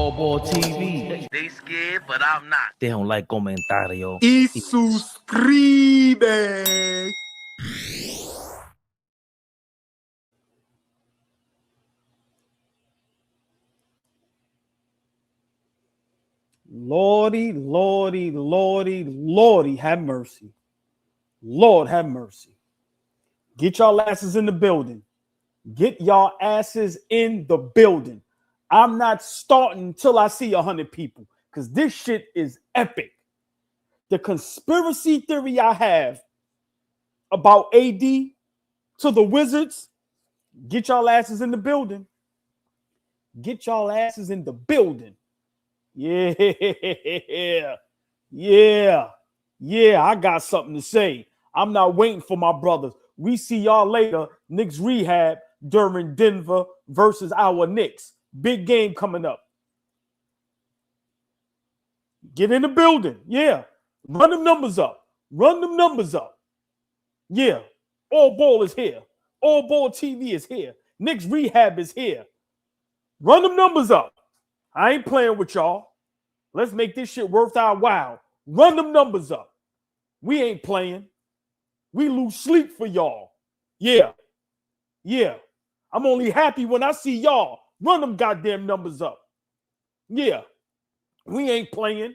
AllBall TV. They scared, but I'm not. They don't like comentario. Y suscribe. Lordy, Lordy, Lordy, Lordy, have mercy. Lord, have mercy. Get y'all asses in the building. Get y'all asses in the building. I'm not starting till I see 100 people because this shit is epic. The conspiracy theory I have about AD to the Wizards, get y'all asses in the building. Get y'all asses in the building. Yeah, I got something to say. I'm not waiting for my brothers. We see y'all later. Knicks rehab during Denver versus our Knicks. Big game coming up. Get in the building. Yeah. Run them numbers up. Run them numbers up. Yeah. AllBall is here. AllBall TV is here. Knicks rehab is here. Run them numbers up. I ain't playing with y'all. Let's make this shit worth our while. Run them numbers up. We ain't playing. We lose sleep for y'all. Yeah. I'm only happy when I see y'all. Run them goddamn numbers up. Yeah. We ain't playing.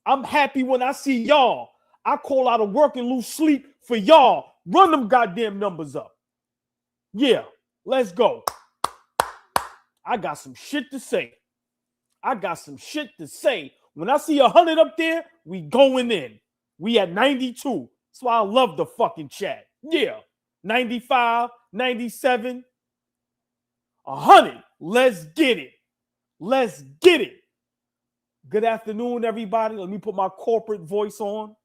I'm happy when I see y'all. I call out of work and lose sleep for y'all. Run them goddamn numbers up. Yeah. Let's go. I got some shit to say. When I see 100 up there, we going in. We at 92. That's why I love the fucking chat. Yeah. 95, 97, 100. Let's get it. Good afternoon, everybody. Let me put my corporate voice on.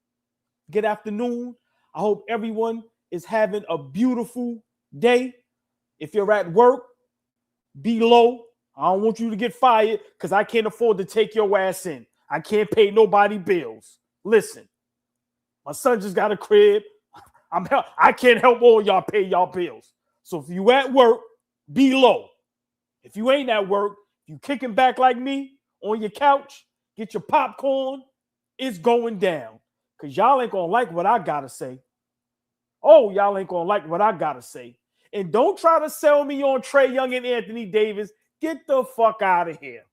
Good afternoon. I hope everyone is having a beautiful day. If you're at work, be low. I don't want you to get fired because I can't afford to take your ass in. I can't pay nobody bills. Listen, my son just got a crib. I can't help all y'all pay y'all bills. So if you at work, be low. If you ain't at work, you kicking back like me on your couch, get your popcorn, it's going down. Because y'all ain't going to like what I got to say. Oh, y'all ain't going to like what I got to say. And don't try to sell me on Trae Young and Anthony Davis. Get the fuck out of here.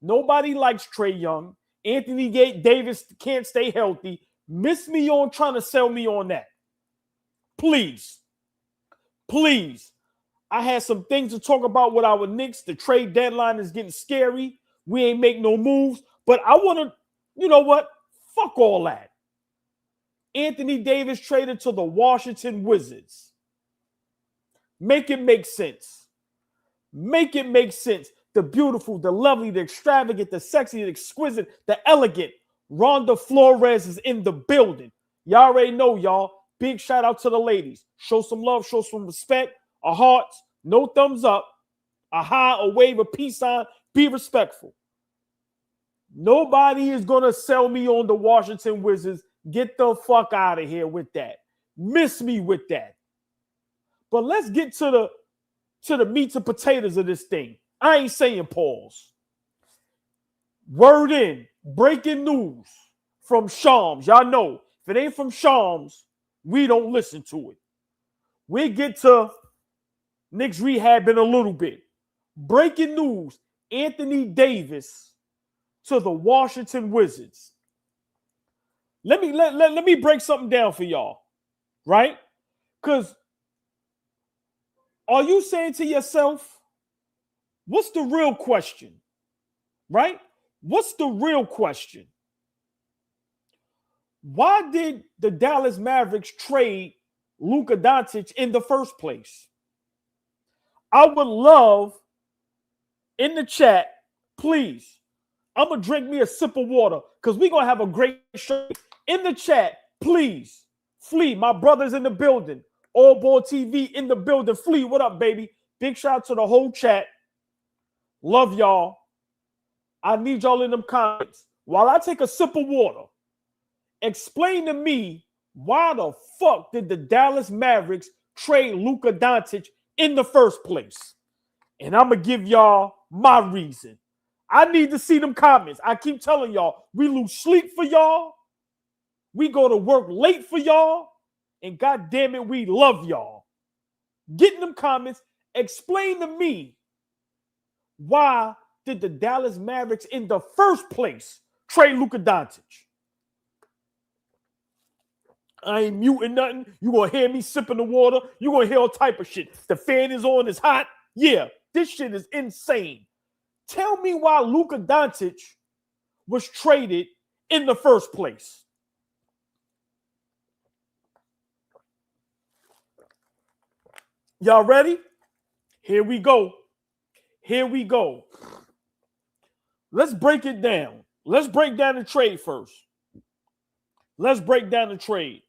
Nobody likes Trae Young. Anthony Davis can't stay healthy. Miss me on trying to sell me on that. Please. I had some things to talk about with our Knicks. The trade deadline is getting scary. We ain't make no moves. But I want to, you know what? Fuck all that. Anthony Davis traded to the Washington Wizards. Make it make sense. The beautiful, the lovely, the extravagant, the sexy, the exquisite, the elegant. Rhonda Flores is in the building. Y'all already know, y'all. Big shout out to the ladies. Show some love, show some respect. A heart, no thumbs up. A high, a wave, a peace sign. Be respectful. Nobody is going to sell me on the Washington Wizards. Get the fuck out of here with that. Miss me with that. But let's get to the meats and potatoes of this thing. I ain't saying pause. Word in, breaking news from Shams. Y'all know, if it ain't from Shams, we don't listen to it. We get to Knicks rehab in a little bit. Breaking news, Anthony Davis to the Washington Wizards. Let me break something down for y'all, right? Because are you saying to yourself, what's the real question? Right? What's the real question? Why did the Dallas Mavericks trade Luka Doncic in the first place? I would love in the chat, please. I'm going to drink me a sip of water because we're going to have a great show. In the chat, please. Flea, my brother's in the building. AllBall TV in the building. Flea, what up, baby? Big shout out to the whole chat. Love y'all. I need y'all in them comments. While I take a sip of water, explain to me why the fuck did the Dallas Mavericks trade Luka Doncic in the first place? And I'm going to give y'all my reason. I need to see them comments. I keep telling y'all, we lose sleep for y'all. We go to work late for y'all. And God damn it, we love y'all. Get in them comments. Explain to me, why did the Dallas Mavericks in the first place trade Luka Doncic? I ain't muting nothing. You're going to hear me sipping the water. You're going to hear all type of shit. The fan is on. It's hot. Yeah, this shit is insane. Tell me why Luka Doncic was traded in the first place. Y'all ready? Here we go. Here we go. Let's break it down. Let's break down the trade first. Let's break down the trade,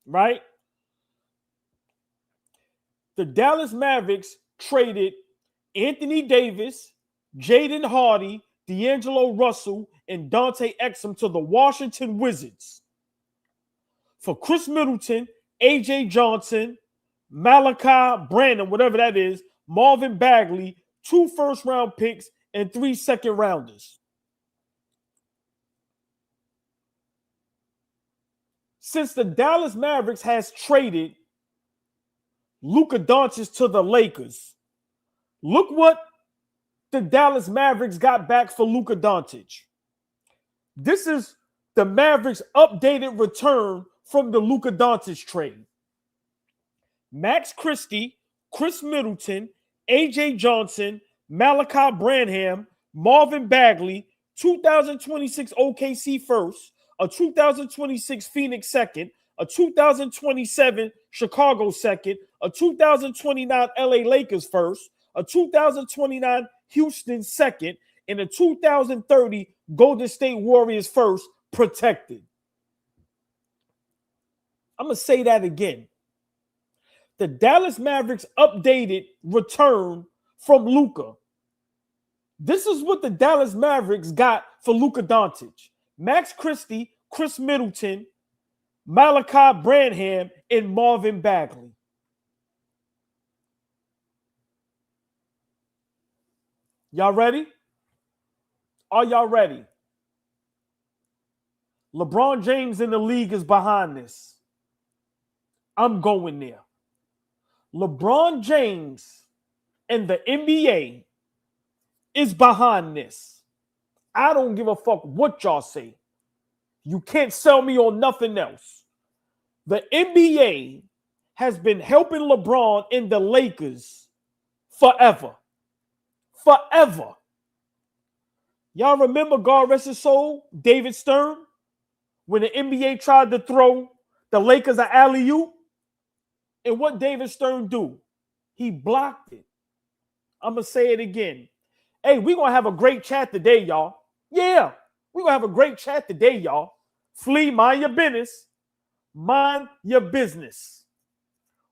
right? The Dallas Mavericks traded Anthony Davis, Jaden Hardy, D'Angelo Russell, and Dante Exum to the Washington Wizards for Chris Middleton, AJ Johnson, Malachi Branham, whatever that is, Marvin Bagley, 2 first-round picks, and 3 second-rounders. Since the Dallas Mavericks has traded Luka Doncic to the Lakers, look what the Dallas Mavericks got back for Luka Doncic. This is the Mavericks' updated return from the Luka Doncic trade. Max Christie, Chris Middleton, AJ Johnson, Malachi Branham, Marvin Bagley, 2026 OKC first, a 2026 Phoenix second, a 2027 Chicago second, a 2029 LA Lakers first, a 2029 Houston second, and a 2030 Golden State Warriors first protected. I'm going to say that again. The Dallas Mavericks updated return from Luka. This is what the Dallas Mavericks got for Luka Doncic. Max Christie, Chris Middleton, Malachi Branham, and Marvin Bagley. Y'all ready? Are y'all ready? LeBron James in the league is behind this. I'm going there. LeBron James and the NBA is behind this. I don't give a fuck what y'all say. You can't sell me on nothing else. The NBA has been helping LeBron and the Lakers forever. Forever. Y'all remember, God rest his soul, David Stern, when the NBA tried to throw the Lakers an alley-oop? And what David Stern do? He blocked it. I'm going to say it again. Hey, we're going to have a great chat today, y'all. Yeah, we're going to have a great chat today, y'all. Flea, mind your business. Mind your business.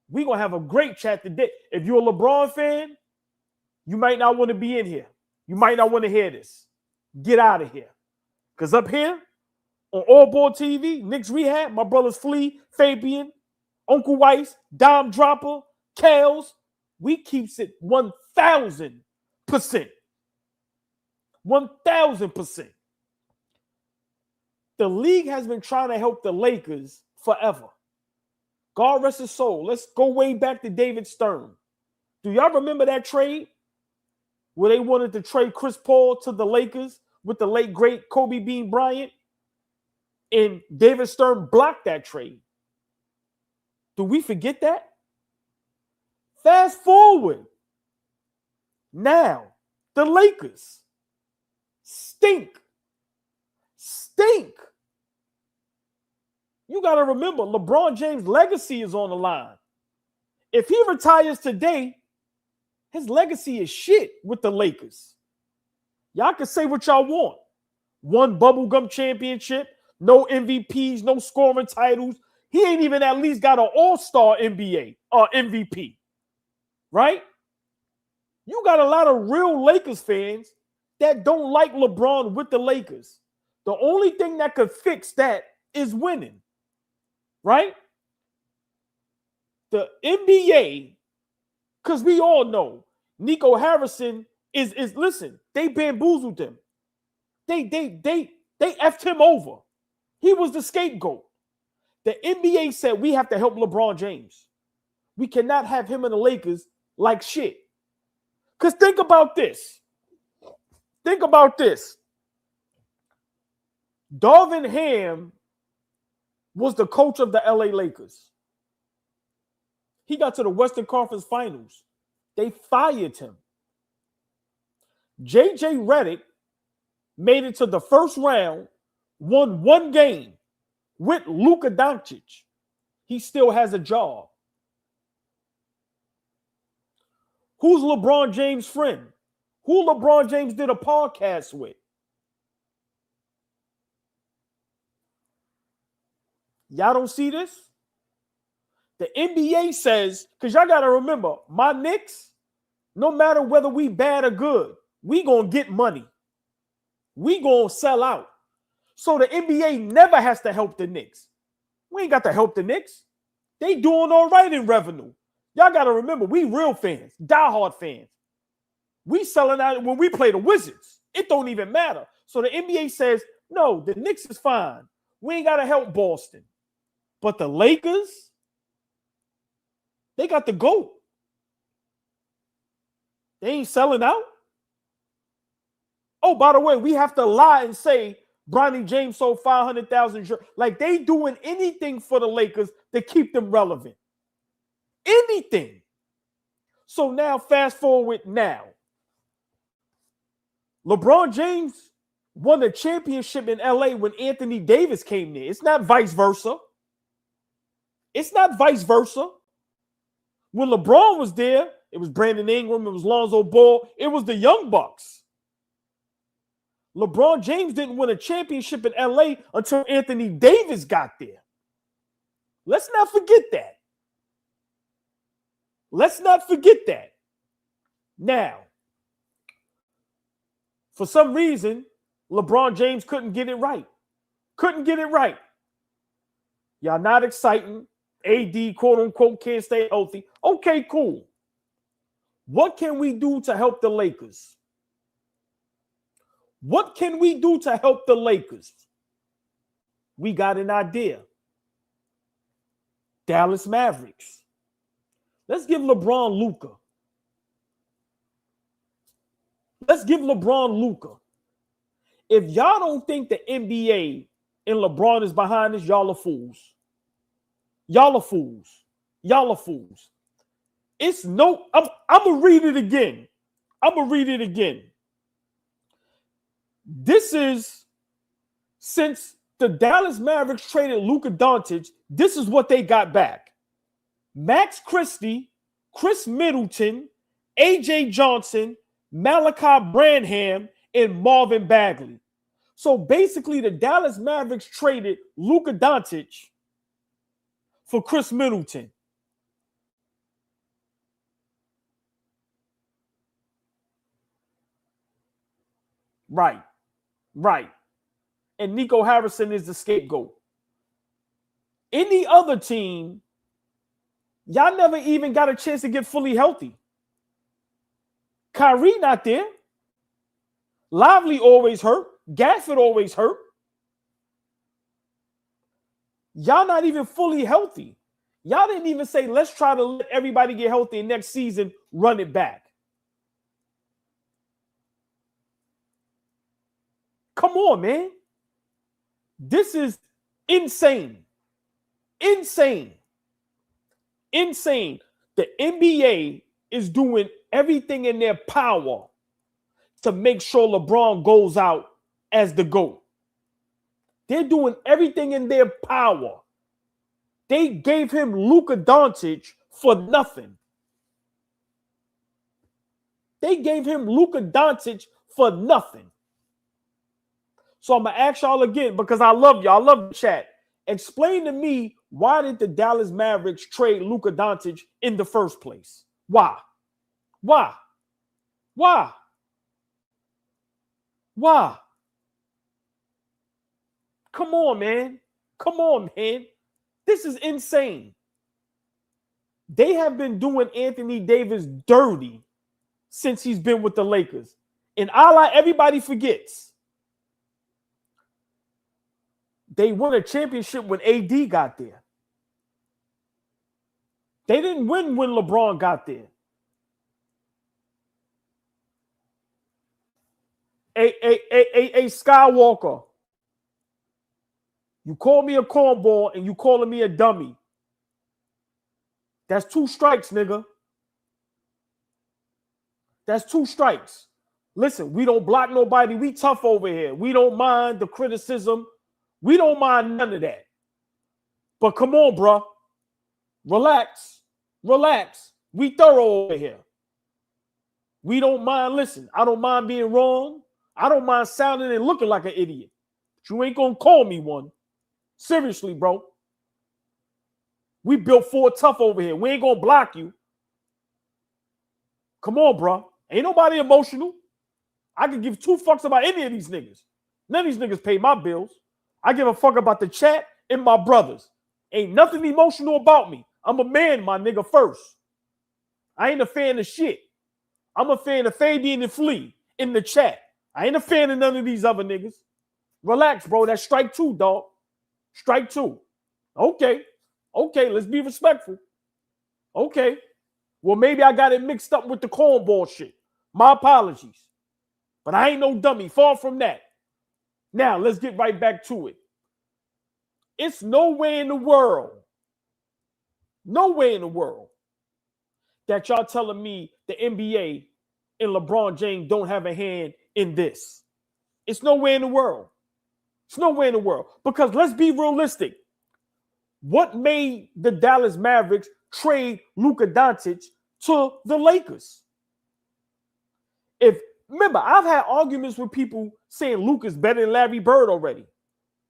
We're going to have a great chat today. If you're a LeBron fan, you might not want to be in here. You might not want to hear this. Get out of here. Because up here on AllBall TV, Knicks Rehab, my brothers Flea, Fabian, Uncle Weiss, Dime Dropper, Kales, we keeps it 1,000%. 1,000%. The league has been trying to help the Lakers forever. God rest his soul. Let's go way back to David Stern. Do y'all remember that trade where they wanted to trade Chris Paul to the Lakers with the late, great Kobe Bean Bryant? And David Stern blocked that trade. Do we forget that? Fast forward. Now, the Lakers stink. Stink. You got to remember, LeBron James' legacy is on the line. If he retires today, his legacy is shit with the Lakers. Y'all can say what y'all want. One bubblegum championship, no MVPs, no scoring titles. He ain't even at least got an all-star NBA or MVP, right? You got a lot of real Lakers fans that don't like LeBron with the Lakers. The only thing that could fix that is winning, right? The NBA, because we all know Nico Harrison is listen, they bamboozled him. They effed him over. He was the scapegoat. The NBA said we have to help LeBron James. We cannot have him and the Lakers like shit. Because think about this. Think about this. Darvin Ham was the coach of the LA Lakers. He got to the Western Conference Finals. They fired him. JJ Redick made it to the first round, won one game with Luka Doncic. He still has a job. Who's LeBron James' friend? Who LeBron James did a podcast with? Y'all don't see this? The NBA says, because y'all got to remember, my Knicks, no matter whether we bad or good, we going to get money. We going to sell out. So the NBA never has to help the Knicks. We ain't got to help the Knicks. They doing all right in revenue. Y'all got to remember, we real fans, diehard fans. We selling out when we play the Wizards. It don't even matter. So the NBA says, no, the Knicks is fine. We ain't got to help Boston. But the Lakers, they got the GOAT. They ain't selling out. Oh, by the way, we have to lie and say Bronny James sold 500,000. Like they doing anything for the Lakers to keep them relevant. Anything. So now, fast forward now. LeBron James won a championship in LA when Anthony Davis came there. It's not vice versa. It's not vice versa. When LeBron was there, it was Brandon Ingram, it was Lonzo Ball, it was the Young Bucks. LeBron James didn't win a championship in LA until Anthony Davis got there. Let's not forget that. Let's not forget that. Now, for some reason, LeBron James couldn't get it right. Couldn't get it right. Y'all not exciting. AD, quote unquote, can't stay healthy. Okay, cool. What can we do to help the Lakers? What can we do to help the Lakers? We got an idea. Dallas Mavericks. Let's give LeBron Luka. Let's give LeBron Luka. If y'all don't think the NBA and LeBron is behind this, y'all are fools. Y'all are fools. Y'all are fools. It's no, I'm going to read it again. I'm going to read it again. This is, since the Dallas Mavericks traded Luka Doncic, this is what they got back. Max Christie, Chris Middleton, AJ Johnson, Malachi Branham, and Marvin Bagley. So basically, the Dallas Mavericks traded Luka Doncic for Chris Middleton. Right. And Nico Harrison is the scapegoat. Any other team, y'all never even got a chance to get fully healthy. Kyrie not there. Lively always hurt. Gafford always hurt. Y'all not even fully healthy. Y'all didn't even say, let's try to let everybody get healthy and next season run it back. Come on, man. This is insane. Insane. The NBA is doing everything in their power to make sure LeBron goes out as the GOAT. They're doing everything in their power. They gave him Luka Doncic for nothing. They gave him Luka Doncic for nothing. So I'm going to ask y'all again because I love y'all. I love the chat. Explain to me, why did the Dallas Mavericks trade Luka Doncic in the first place? Why? Come on, man. This is insane. They have been doing Anthony Davis dirty since he's been with the Lakers. And everybody forgets, they won a championship when AD got there. They didn't win when LeBron got there. A Skywalker, you call me a cornball and you calling me a dummy. That's 2 strikes, nigga. That's 2 strikes. Listen, we don't block nobody. We tough over here. We don't mind the criticism. We don't mind none of that. But come on, bro. Relax. Relax. We thorough over here. We don't mind. Listen, I don't mind being wrong. I don't mind sounding and looking like an idiot. But you ain't going to call me one. Seriously, bro. We built for tough over here. We ain't going to block you. Come on, bro. Ain't nobody emotional. I could give 2 fucks about any of these niggas. None of these niggas pay my bills. I give a fuck about the chat and my brothers. Ain't nothing emotional about me. I'm a man, my nigga, first. I ain't a fan of shit. I'm a fan of Fabian and Flea in the chat. I ain't a fan of none of these other niggas. Relax, bro. That's strike 2, dog. Strike 2. Okay. Okay, let's be respectful. Okay. Well, maybe I got it mixed up with the cornball shit. My apologies. But I ain't no dummy. Far from that. Now, let's get right back to it. It's nowhere in the world that y'all telling me the NBA and LeBron James don't have a hand in this. It's nowhere in the world. It's nowhere in the world. Because let's be realistic. What made the Dallas Mavericks trade Luka Doncic to the Lakers? Remember, I've had arguments with people saying Luka's better than Larry Bird already.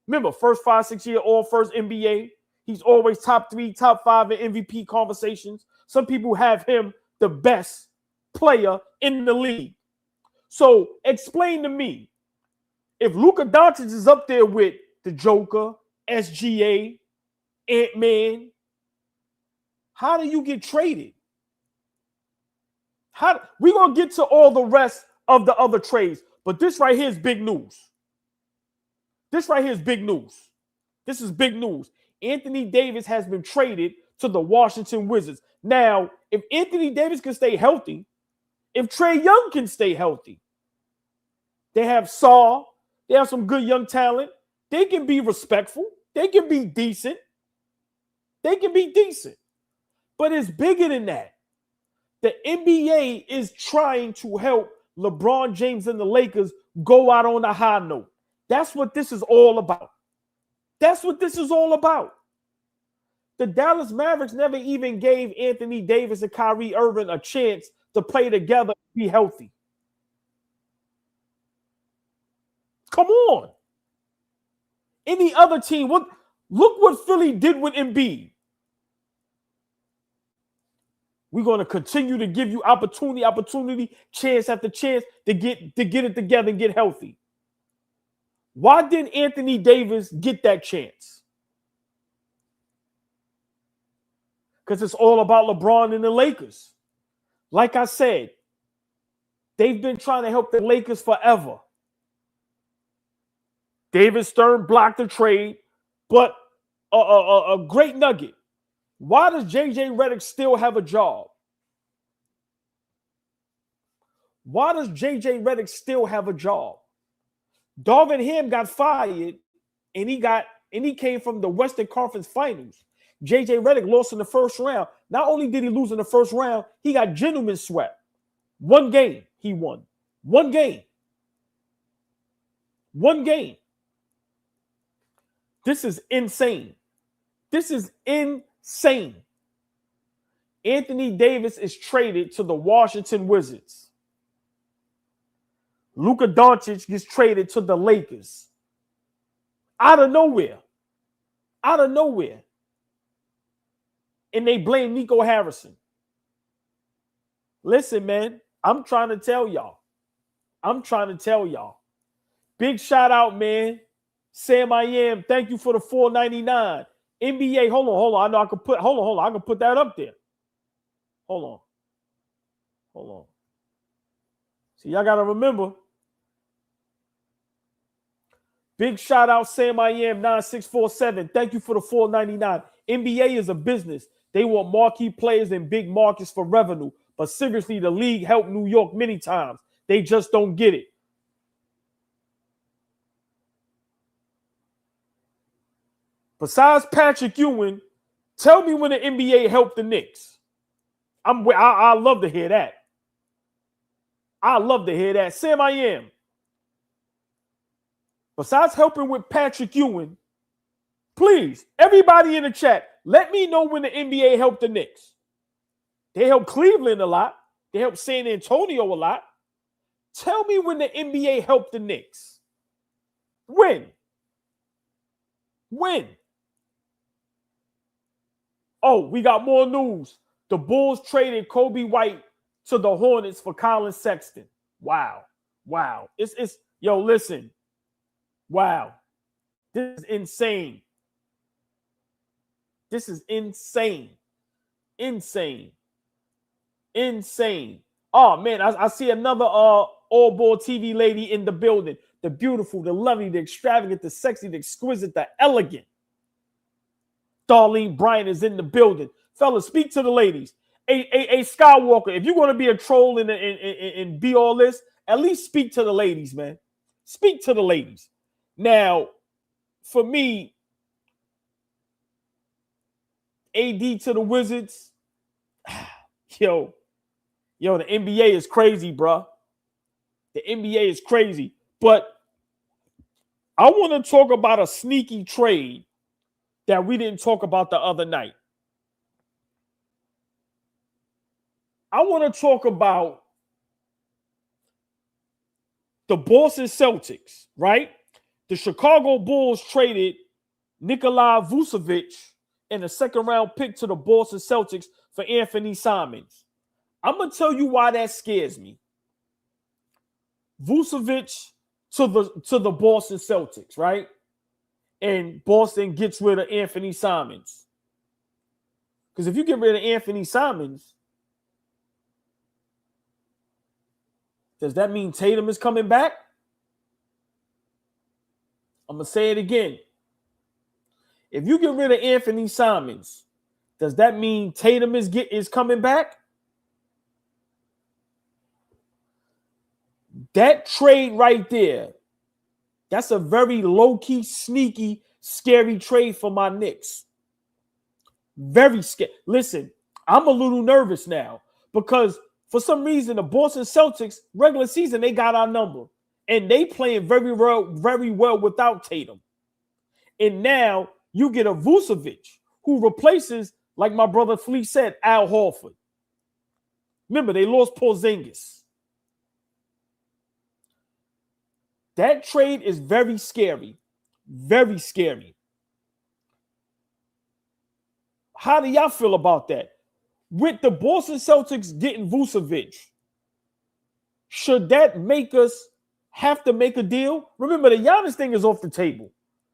Remember, first 5-6 year all-first NBA. He's always top 3, top 5 in MVP conversations. Some people have him the best player in the league. So explain to me, if Luka Doncic is up there with the Joker, SGA, Ant-Man, how do you get traded? We're going to get to all the rest of the other trades, but this right here is big news. This right here is big news. This is big news. Anthony Davis has been traded to the Washington Wizards. Now, if Anthony Davis can stay healthy, if Trae Young can stay healthy, they have Saul, they have some good young talent. They can be respectful. They can be decent. They can be decent. But it's bigger than that. The NBA is trying to help LeBron James and the Lakers go out on a high note. That's what this is all about. That's what this is all about. The Dallas Mavericks never even gave Anthony Davis and Kyrie Irving a chance to play together and be healthy. Come on. Any other team, look what Philly did with Embiid. We're going to continue to give you opportunity, chance after chance to get it together and get healthy. Why didn't Anthony Davis get that chance? Because it's all about LeBron and the Lakers. Like I said, they've been trying to help the Lakers forever. David Stern blocked the trade, but a great nugget. Why does JJ Redick still have a job? Why does JJ Redick still have a job? Darvin Ham got fired, and he came from the Western Conference Finals. JJ Redick lost in the first round. Not only did he lose in the first round, he got gentleman swept. 1 game he won. 1 game. 1 game. This is insane. This is insane. Anthony Davis is traded to the Washington Wizards. Luka Doncic gets traded to the Lakers. Out of nowhere. Out of nowhere. And they blame Nico Harrison. Listen, man, I'm trying to tell y'all. Big shout out, man. Sam I Am, thank you for the $4.99. NBA, hold on. I know I can put, I can put that up there. Hold on. So y'all got to remember. Big shout out Sam I Am 9647. Thank you for the $4.99. NBA is a business. They want marquee players in big markets for revenue. But seriously, the league helped New York many times. They just don't get it. Besides Patrick Ewing, tell me when the NBA helped the Knicks. I love to hear that. I love to hear that. Sam I Am. Besides helping with Patrick Ewing, please, everybody in the chat, let me know when the NBA helped the Knicks. They helped Cleveland a lot. They helped San Antonio a lot. Tell me when the NBA helped the Knicks. When? When? Oh, we got more news. The Bulls traded Kobe White to the Hornets for Colin Sexton. Wow. Wow. Yo, listen. Wow. This is insane. This is insane. Insane. Insane. Oh, man, I see another AllBall TV lady in the building. The beautiful, the lovely, the extravagant, the sexy, the exquisite, the elegant. Darlene Bryant is in the building. Fellas, speak to the ladies. A Skywalker, if you're going to be a troll and be all this, at least speak to the ladies, man. Speak to the ladies. Now, for me, AD to the Wizards, yo, the NBA is crazy, bro. The NBA is crazy. But I want to talk about a sneaky trade that we didn't talk about the other night. I want to talk about the Boston Celtics, right? The Chicago Bulls traded Nikola Vucevic and a second-round pick to the Boston Celtics for Anthony Simons. I'm going to tell you why that scares me. Vucevic to the Boston Celtics, right? And Boston gets rid of Anthony Simons. Because if you get rid of Anthony Simons, does that mean Tatum is coming back? I'm going to say it again. If you get rid of Anthony Simons, does that mean Tatum is coming back? That trade right there, that's a very low-key, sneaky, scary trade for my Knicks. Very scary. Listen, I'm a little nervous now because for some reason the Boston Celtics, regular season, they got our number. And they playing very well without Tatum. And now you get a Vucevic who replaces, like my brother Fleet said, Al Horford. Remember, they lost Porzingis. That trade is very scary. Very scary. How do y'all feel about that? With the Boston Celtics getting Vucevic, should that make us have to make a deal? Remember, the Giannis thing is off the table.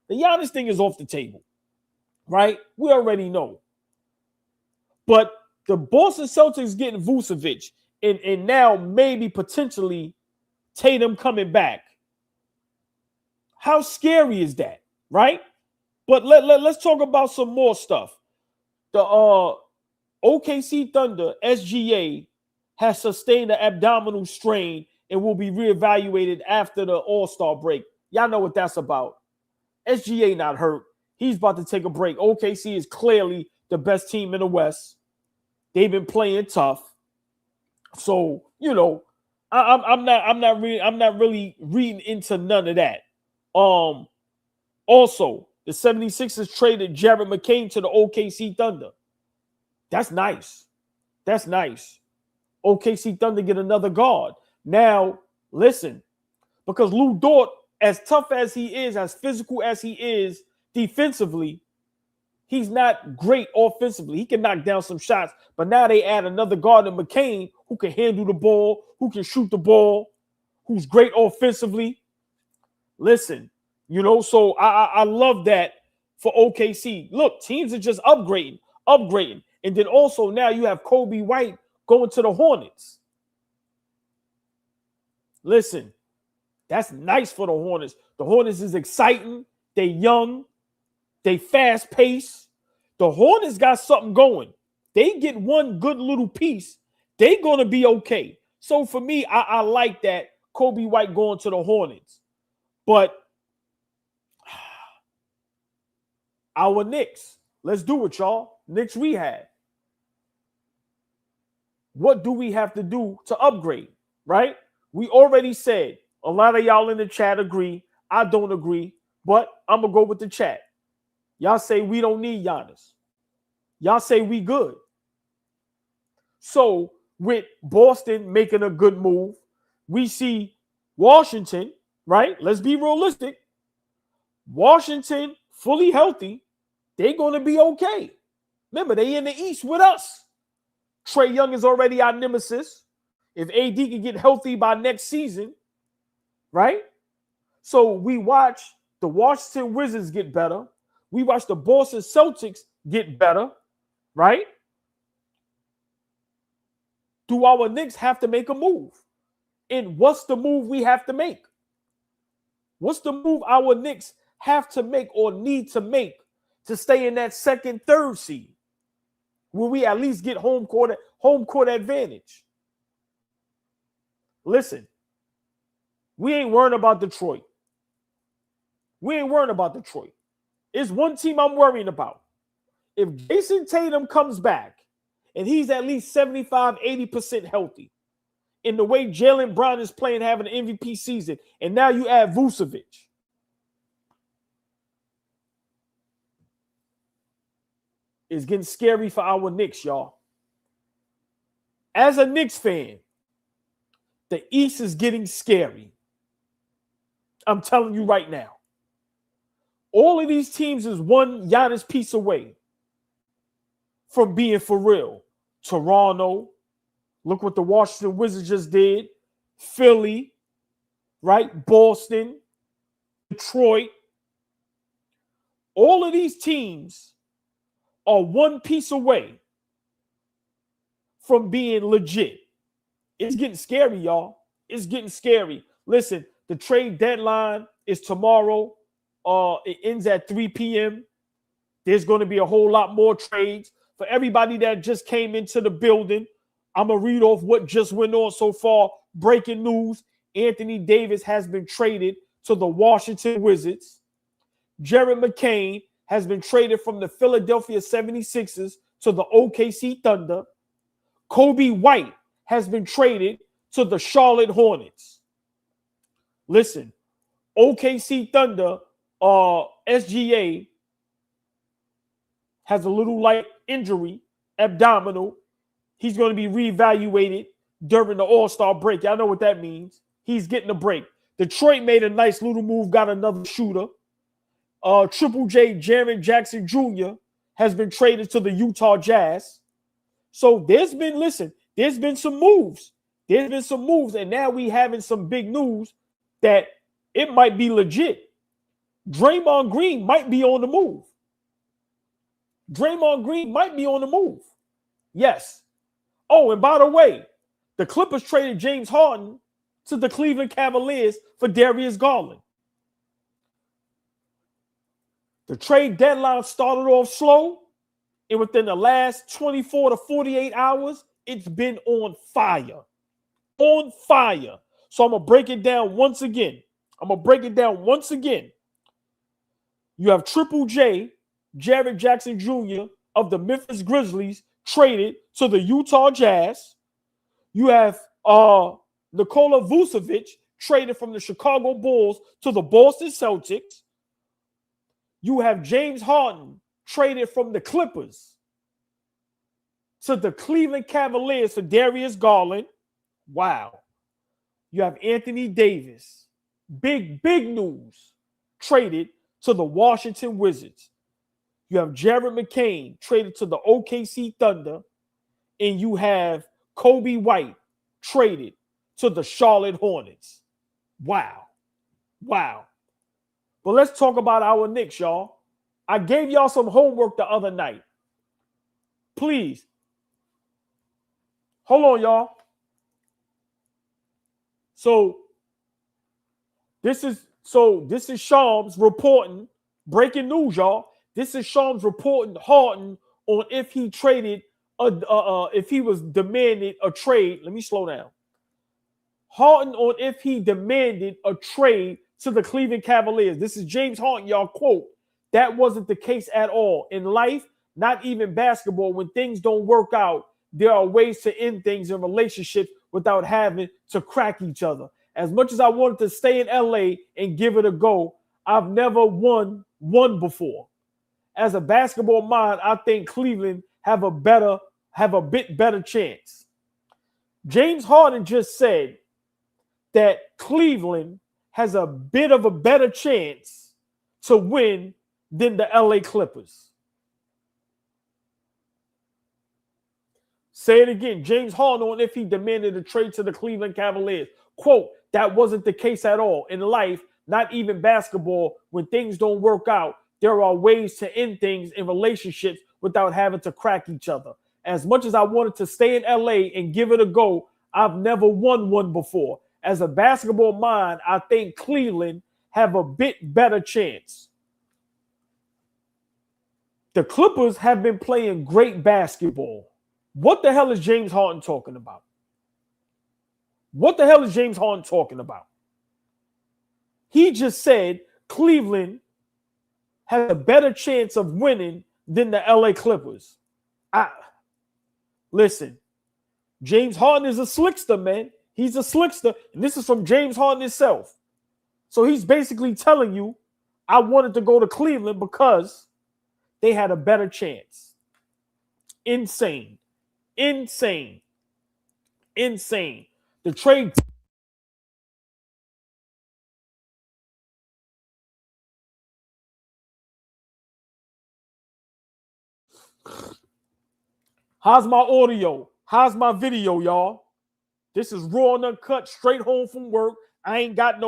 The Giannis thing is off the table, right? We already know. But the Boston Celtics getting Vucevic and now maybe potentially Tatum coming back. How scary is that, right? But let's talk about some more stuff. The OKC Thunder, SGA, has sustained an abdominal strain and will be reevaluated after the All-Star break. Y'all know what that's about. SGA not hurt. He's about to take a break. OKC is clearly the best team in the West. They've been playing tough. So, I'm not really reading into none of that. Also, the 76ers traded Jared McCain to the OKC Thunder. That's nice. That's nice. OKC Thunder get another guard. Now, listen, because Lou Dort, as tough as he is, as physical as he is defensively, he's not great offensively. He can knock down some shots, but now they add another guard in McCain who can handle the ball, who can shoot the ball, who's great offensively. Listen, so I love that for OKC. Look, teams are just upgrading. And then also now you have Kobe White going to the Hornets. Listen, that's nice for the Hornets. The Hornets is exciting. They young. They fast paced. The Hornets got something going. They get one good little piece, they going to be okay. So for me, I like that Kobe White going to the Hornets. But our Knicks, let's do it, y'all. Knicks rehab. What do we have to do to upgrade, right? We already said, a lot of y'all in the chat agree. I don't agree, but I'm going to go with the chat. Y'all say we don't need Giannis. Y'all say we good. So with Boston making a good move, we see Washington, right? Let's be realistic. Washington, fully healthy, they're going to be okay. Remember, they in the East with us. Trae Young is already our nemesis. If AD can get healthy by next season, right? So we watch the Washington Wizards get better. We watch the Boston Celtics get better, right? Do our Knicks have to make a move? And what's the move we have to make? What's the move our Knicks have to make or need to make to stay in that second, third seed? Will we at least get home court advantage? Listen, we ain't worrying about Detroit. We ain't worrying about Detroit. It's one team I'm worrying about. If Jason Tatum comes back and he's at least 75, 80% healthy, in the way Jaylen Brown is playing, having an MVP season, and now you add Vucevic, it's getting scary for our Knicks, y'all. As a Knicks fan, the East is getting scary. I'm telling you right now. All of these teams is one Giannis piece away from being for real. Toronto, look what the Washington Wizards just did. Philly, right? Boston, Detroit. All of these teams are one piece away from being legit. It's getting scary, y'all. It's getting scary. Listen, the trade deadline is tomorrow. It ends at 3 p.m. There's going to be a whole lot more trades. For everybody that just came into the building, I'm going to read off what just went on so far. Breaking news, Anthony Davis has been traded to the Washington Wizards. Jared McCain has been traded from the Philadelphia 76ers to the OKC Thunder. Kobe White has been traded to the Charlotte Hornets. Listen, OKC Thunder, SGA has a little light injury, abdominal. He's going to be reevaluated during the All-Star break. Y'all know what that means. He's getting a break. Detroit made a nice little move, got another shooter. Triple J, Jaren Jackson Jr. has been traded to the Utah Jazz. So there's been some moves. There's been some moves, and now we having some big news that it might be legit. Draymond Green might be on the move. Draymond Green might be on the move. Yes. Oh, and by the way, the Clippers traded James Harden to the Cleveland Cavaliers for Darius Garland. The trade deadline started off slow, and within the last 24 to 48 hours, it's been on fire. On fire. So I'm going to break it down once again. You have Triple J, Jared Jackson Jr. of the Memphis Grizzlies traded to the Utah Jazz. You have Nikola Vucevic traded from the Chicago Bulls to the Boston Celtics. You have James Harden traded from the Clippers to the Cleveland Cavaliers for Darius Garland. Wow. You have Anthony Davis, big news, traded to the Washington Wizards. You have Jared McCain traded to the OKC Thunder. And you have Kobe White traded to the Charlotte Hornets. Wow. But let's talk about our Knicks, y'all. I gave y'all some homework the other night. Please. Hold on, y'all. So This is Shams reporting, breaking news, y'all. This is Shams reporting Harden on if he traded, if he was demanded a trade. Let me slow down. Harden on if he demanded a trade to the Cleveland Cavaliers. This is James Harden, y'all, quote, "That wasn't the case at all. In life, not even basketball, when things don't work out, there are ways to end things in relationships without having to crack each other. As much as I wanted to stay in LA and give it a go, I've never won one before. As a basketball mind, I think Cleveland have a bit better chance." James Harden just said that Cleveland has a bit of a better chance to win than the LA Clippers. Say it again. James Harden on if he demanded a trade to the Cleveland Cavaliers. Quote, "That wasn't the case at all. In life, not even basketball, when things don't work out, there are ways to end things in relationships without having to crack each other. As much as I wanted to stay in LA and give it a go, I've never won one before. As a basketball mind, I think Cleveland have a bit better chance." The Clippers have been playing great basketball. What the hell is James Harden talking about? What the hell is James Harden talking about? He just said Cleveland has a better chance of winning than the LA Clippers. Listen, James Harden is a slickster, man. He's a slickster. And this is from James Harden himself. So he's basically telling you, I wanted to go to Cleveland because they had a better chance. Insane. Insane. Insane. The trade. How's my audio? How's my video, y'all? This is raw and uncut, straight home from work. I ain't got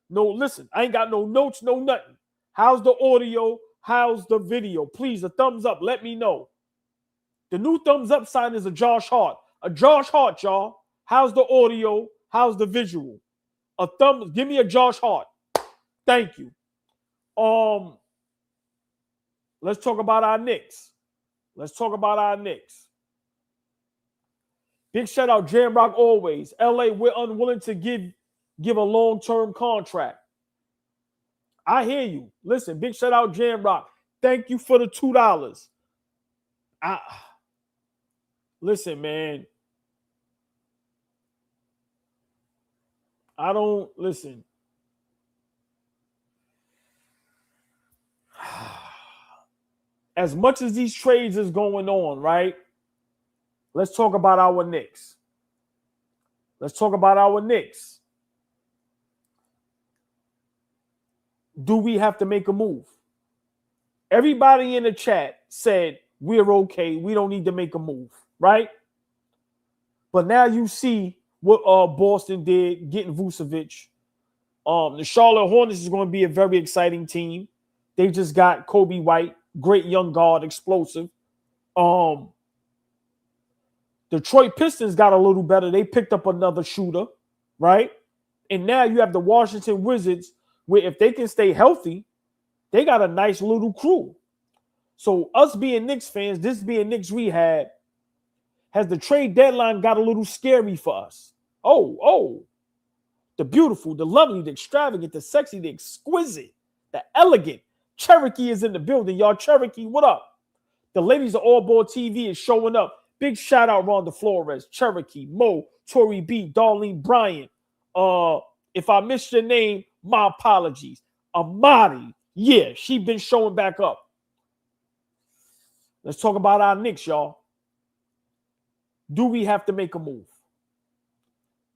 listen, I ain't got no notes, no nothing. How's the audio? How's the video? Please, a thumbs up. Let me know. The new thumbs up sign is a Josh Hart. A Josh Hart, y'all. How's the audio? How's the visual? Give me a Josh Hart. Thank you. Let's talk about our Knicks. Let's talk about our Knicks. Big shout out, Jamrock always. LA, we're unwilling to give a long-term contract. I hear you. Listen, big shout out, Jamrock. Thank you for the $2. Listen, man. I don't listen. As much as these trades is going on, right? Let's talk about our Knicks. Let's talk about our Knicks. Do we have to make a move? Everybody in the chat said we're okay. We don't need to make a move, right? But now you see what Boston did, getting Vucevic. The Charlotte Hornets is going to be a very exciting team. They just got Kobe White, great young guard, explosive. Detroit Pistons got a little better. They picked up another shooter, right? And now you have the Washington Wizards, where if they can stay healthy, they got a nice little crew. So us being Knicks fans, this being Knicks Rehab, has the trade deadline got a little scary for us? Oh, the beautiful, the lovely, the extravagant, the sexy, the exquisite, the elegant. Cherokee is in the building, y'all. Cherokee, what up? The ladies of AllBall TV is showing up. Big shout out Rhonda Flores, Cherokee, Mo, Tori B, Darlene Bryant. If I missed your name, my apologies. Amadi, yeah, she been showing back up. Let's talk about our Knicks, y'all. Do we have to make a move?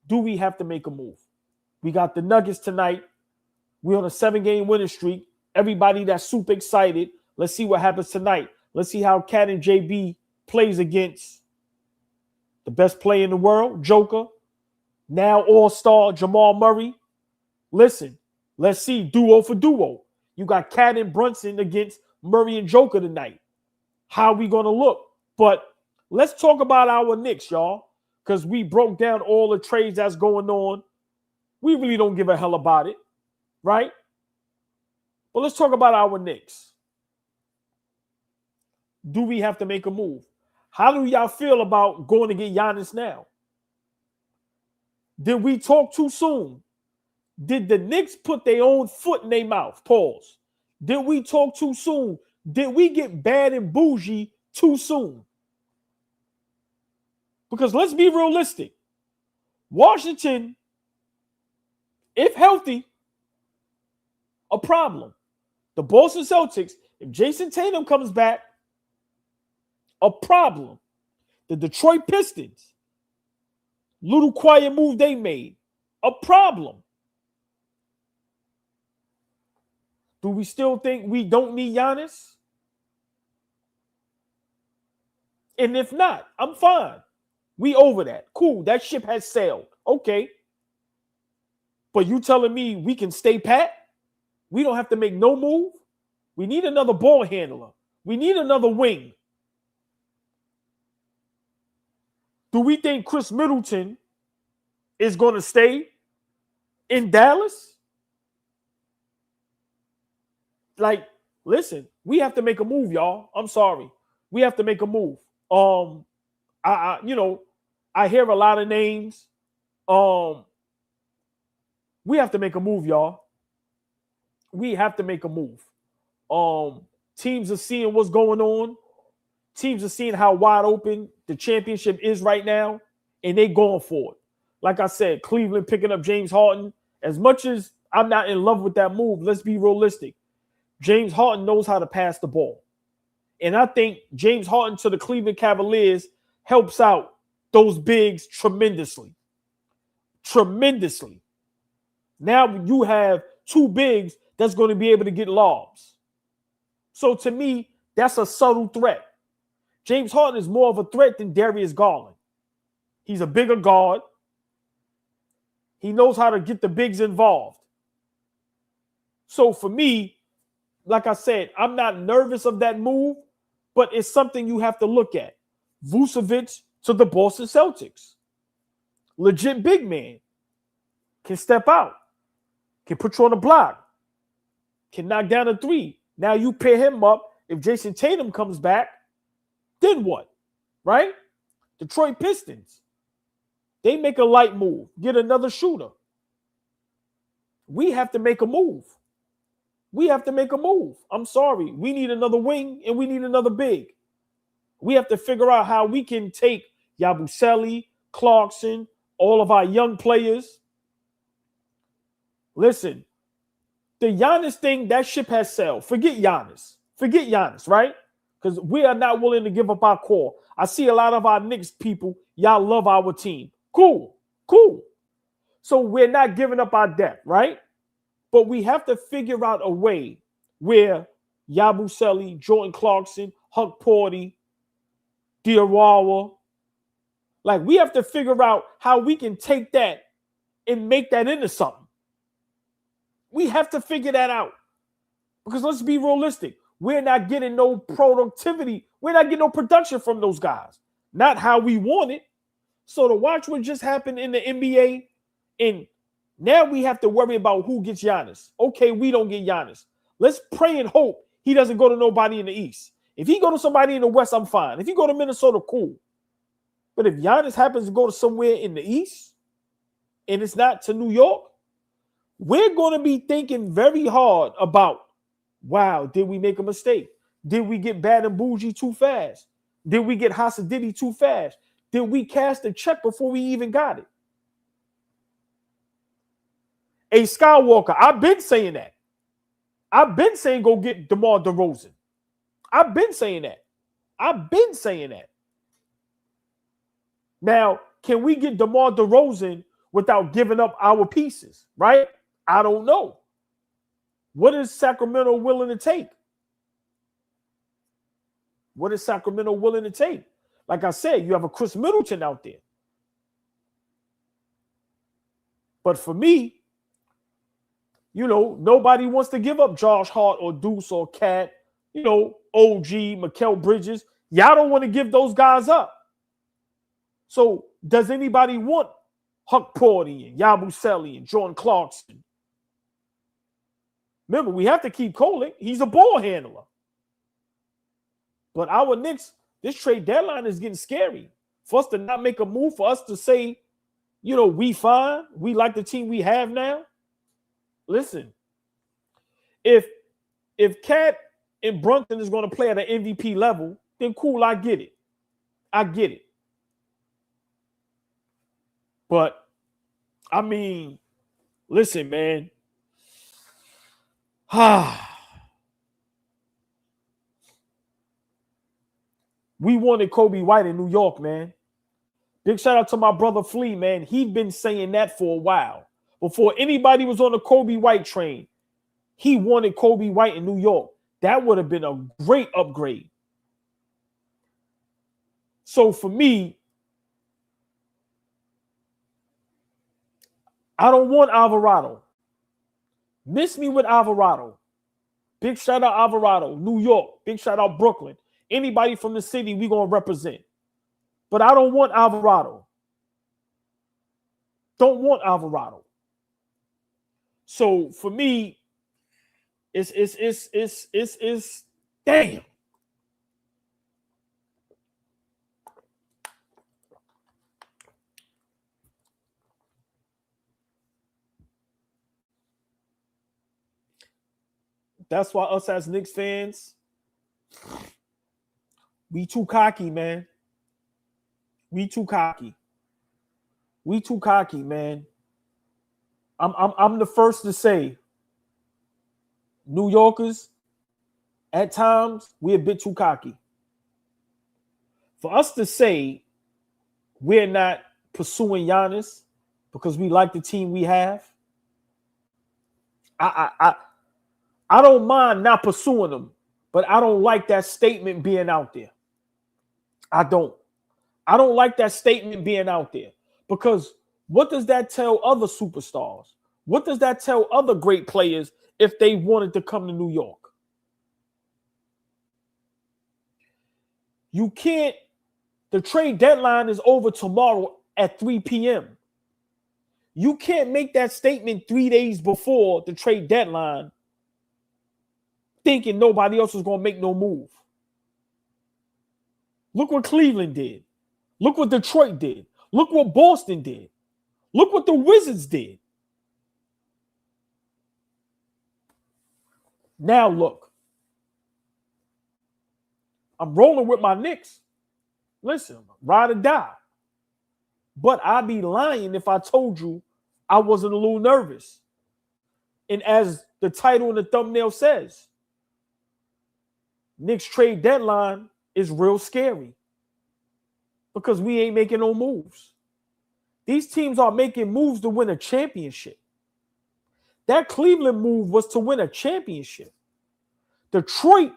Do we have to make a move? We got the Nuggets tonight. We're on a 7-game winning streak. Everybody that's super excited. Let's see what happens tonight. Let's see how Cat and JB plays against the best player in the world, Joker. Now all-star Jamal Murray. Listen, let's see, duo for duo. You got Cat and Brunson against Murray and Joker tonight. How we going to look? But let's talk about our Knicks, y'all, because we broke down all the trades that's going on. We really don't give a hell about it. right? But let's talk about our Knicks. Do we have to make a move? How do y'all feel about going to get Giannis now? Did we talk too soon? Did the Knicks put their own foot in their mouth? Pause. Did we talk too soon? Did we get bad and bougie too soon? Because let's be realistic. Washington, if healthy, a problem. The Boston Celtics, if Jason Tatum comes back, a problem. The Detroit Pistons, little quiet move they made, a problem. Do we still think we don't need Giannis? And if not, I'm fine. We over that. Cool. That ship has sailed. Okay. But you telling me we can stay pat? We don't have to make no move? We need another ball handler. We need another wing. Do we think Chris Middleton is going to stay in Dallas? Like, listen, we have to make a move, y'all. I'm sorry. We have to make a move. I hear a lot of names. We have to make a move, y'all. We have to make a move. Teams are seeing what's going on. Teams are seeing how wide open the championship is right now, and they going for it. Like I said, Cleveland picking up James Harden. As much as I'm not in love with that move, let's be realistic. James Harden knows how to pass the ball. And I think James Harden to the Cleveland Cavaliers helps out those bigs tremendously. Tremendously. Now you have two bigs that's going to be able to get lobs. So to me, that's a subtle threat. James Harden is more of a threat than Darius Garland. He's a bigger guard. He knows how to get the bigs involved. So for me, like I said, I'm not nervous of that move, but it's something you have to look at. Vucevic to the Boston Celtics. Legit big man. Can step out. Can put you on the block. Can knock down a three. Now you pair him up. If Jason Tatum comes back, then what? Right? Detroit Pistons. They make a light move. Get another shooter. We have to make a move. We have to make a move. I'm sorry. We need another wing and we need another big. We have to figure out how we can take Yabusele, Clarkson, all of our young players. Listen, the Giannis thing, that ship has sailed. Forget Giannis. Forget Giannis, right? Because we are not willing to give up our core. I see a lot of our Knicks people, y'all love our team. Cool, cool. So we're not giving up our depth, right? But we have to figure out a way where Yabusele, Jordan Clarkson, Huck Porty, Diawara, like we have to figure out how we can take that and make that into something. We have to figure that out. Because let's be realistic. We're not getting no productivity. We're not getting no production from those guys. Not how we want it. So to watch what just happened in the NBA, and now we have to worry about who gets Giannis. Okay, we don't get Giannis. Let's pray and hope he doesn't go to nobody in the East. If he go to somebody in the West, I'm fine. If he go to Minnesota, cool. But if Giannis happens to go to somewhere in the East, and it's not to New York, we're going to be thinking very hard about, wow, did we make a mistake? Did we get bad and bougie too fast? Did we get Hasadidi too fast? Did we cash the check before we even got it? A Skywalker, I've been saying that. I've been saying go get DeMar DeRozan. I've been saying that. I've been saying that. Now, can we get DeMar DeRozan without giving up our pieces, right? I don't know. What is Sacramento willing to take? What is Sacramento willing to take? Like I said, you have a Chris Middleton out there. But for me, you know, nobody wants to give up Josh Hart or Deuce or Cat, you know, OG, Mikal Bridges. Y'all don't want to give those guys up. So does anybody want Huck Porty and Yabusele and Jordan Clarkson? Remember, we have to keep Kolek. He's a ball handler. But our Knicks, this trade deadline is getting scary. For us to not make a move, for us to say, we fine, we like the team we have now. Listen, if Cat and Brunson is going to play at an MVP level, then cool, I get it. But, I mean, listen, man. We wanted Kobe White in New York, man. Big shout out to my brother Flea, man. He'd been saying that for a while. Before anybody was on the Kobe White train, he wanted Kobe White in New York. That would have been a great upgrade. So for me, I don't want Alvarado. Miss me with Alvarado. Big shout out Alvarado, New York. Big shout out Brooklyn. Anybody from the city we going to represent. But I don't want Alvarado. Don't want Alvarado. So for me, it's damn. That's why us as Knicks fans, we too cocky, man. We too cocky, man. I'm the first to say, New Yorkers, at times, we're a bit too cocky. For us to say we're not pursuing Giannis because we like the team we have, I don't mind not pursuing them, but I don't like that statement being out there. I don't like that statement being out there because what does that tell other superstars? What does that tell other great players if they wanted to come to New York? You can't. The trade deadline is over tomorrow at 3 p.m. You can't make that statement 3 days before the trade deadline thinking nobody else is going to make no move. Look what Cleveland did. Look what Detroit did. Look what Boston did. Look what the Wizards did. Now look. I'm rolling with my Knicks. Listen, ride or die. But I'd be lying if I told you I wasn't a little nervous. And as the title and the thumbnail says, Knicks trade deadline is real scary because we ain't making no moves. These teams are making moves to win a championship. That Cleveland move was to win a championship. Detroit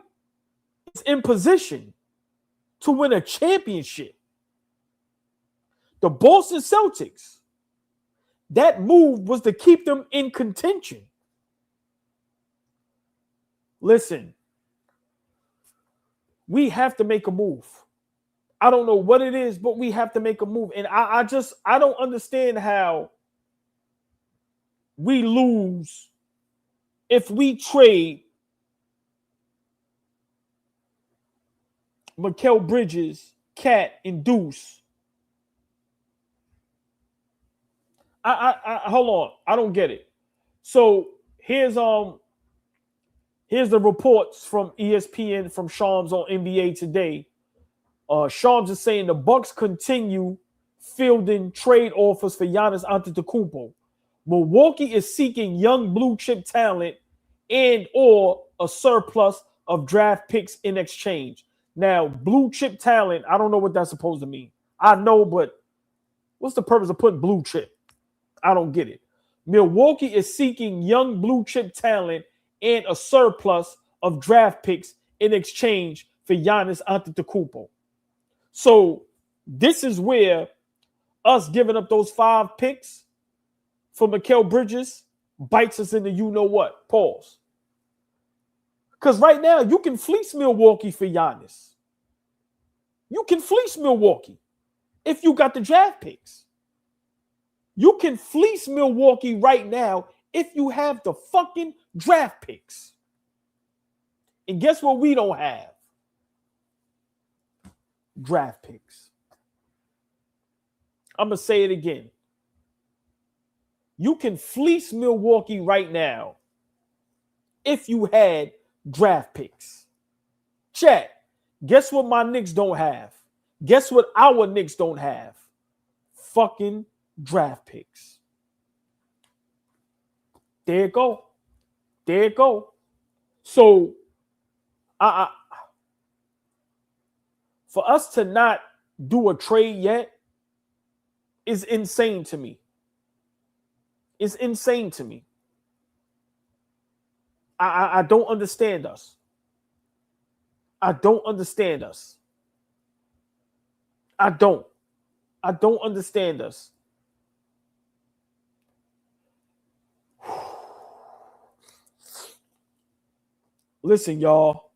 is in position to win a championship. The Boston Celtics, that move was to keep them in contention. Listen, we have to make a move. I don't know what it is, but we have to make a move. And I don't understand how we lose if we trade Mikal Bridges, Cat, and Deuce. I hold on. I don't get it. So here's the reports from ESPN from Shams on NBA Today. Shams is saying the Bucks continue fielding trade offers for Giannis Antetokounmpo. Milwaukee is seeking young blue chip talent and or a surplus of draft picks in exchange. Now, blue chip talent, I don't know what that's supposed to mean. I know, but what's the purpose of putting blue chip? I don't get it. Milwaukee is seeking young blue chip talent and a surplus of draft picks in exchange for Giannis Antetokounmpo. So this is where us giving up those 5 picks for Mikal Bridges bites us in the you-know-what. Pause. Because right now, you can fleece Milwaukee for Giannis. You can fleece Milwaukee if you got the draft picks. You can fleece Milwaukee right now if you have the fucking draft picks. And guess what we don't have? Draft picks. I'm going to say it again. You can fleece Milwaukee right now if you had draft picks. Chat, guess what my Knicks don't have? Guess what our Knicks don't have? Fucking draft picks. There it go. There it go. So, for us to not do a trade yet is insane to me. It's insane to me. I don't understand us. I don't understand us. I don't understand us. Listen, y'all.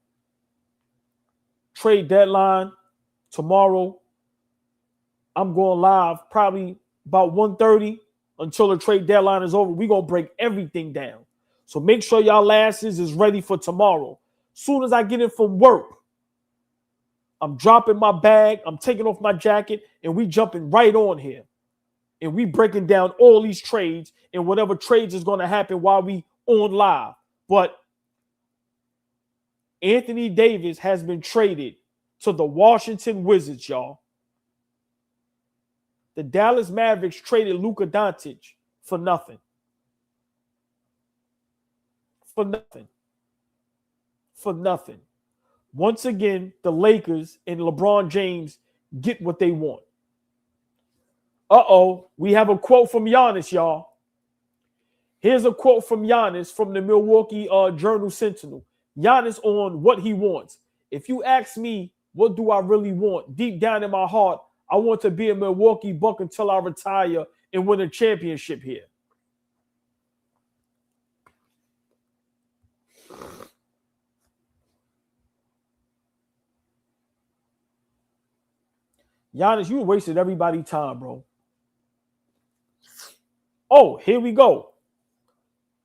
Trade deadline tomorrow. I'm going live probably about 1:30 until the trade deadline is over. We're going to break everything down. So make sure y'all asses is ready for tomorrow. Soon as I get in from work, I'm dropping my bag, I'm taking off my jacket, and we jumping right on here. And we breaking down all these trades and whatever trades is going to happen while we on live. But Anthony Davis has been traded to the Washington Wizards, y'all. The Dallas Mavericks traded Luka Doncic for nothing. For nothing. For nothing. Once again, the Lakers and LeBron James get what they want. We have a quote from Giannis, y'all. Here's a quote from Giannis from the Milwaukee Journal Sentinel. Giannis on what he wants. If you ask me, what do I really want? Deep down in my heart, I want to be a Milwaukee Buck until I retire and win a championship here. Giannis, you wasted everybody's time, bro. Oh, here we go.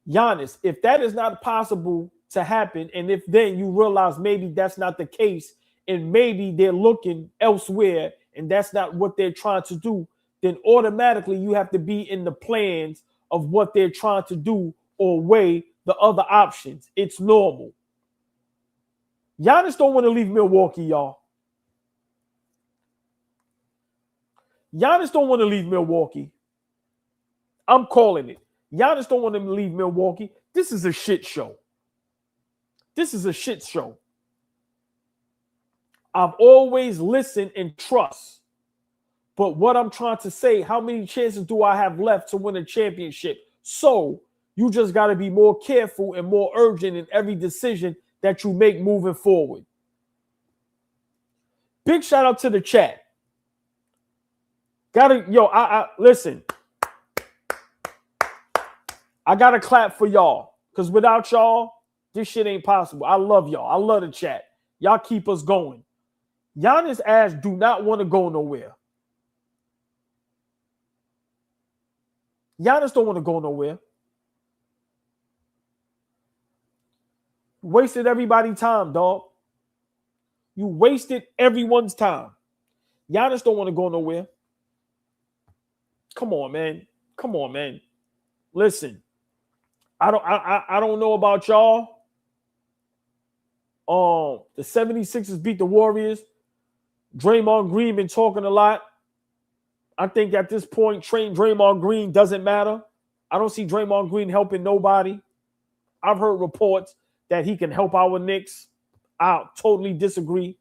Giannis, if that is not possible to happen, and if then you realize maybe that's not the case, and maybe they're looking elsewhere, and that's not what they're trying to do, then automatically you have to be in the plans of what they're trying to do or weigh the other options. It's normal. Giannis don't want to leave Milwaukee, y'all. Giannis don't want to leave Milwaukee. I'm calling it. Giannis don't want him to leave Milwaukee. This is a shit show. This is a shit show. I've always listened and trust. But what I'm trying to say, how many chances do I have left to win a championship? So you just got to be more careful and more urgent in every decision that you make moving forward. Big shout out to the chat. Listen. I got to clap for y'all. Because without y'all, this shit ain't possible. I love y'all. I love the chat. Y'all keep us going. Giannis ass do not want to go nowhere. Giannis don't want to go nowhere. Wasted everybody's time, dog. You wasted everyone's time. Giannis don't want to go nowhere. Come on, man. Come on, man. Listen, I don't know about y'all. The 76ers beat the Warriors. Draymond Green been talking a lot. I think at this point, Draymond Green doesn't matter. I don't see Draymond Green helping nobody. I've heard reports that he can help our Knicks. I totally disagree.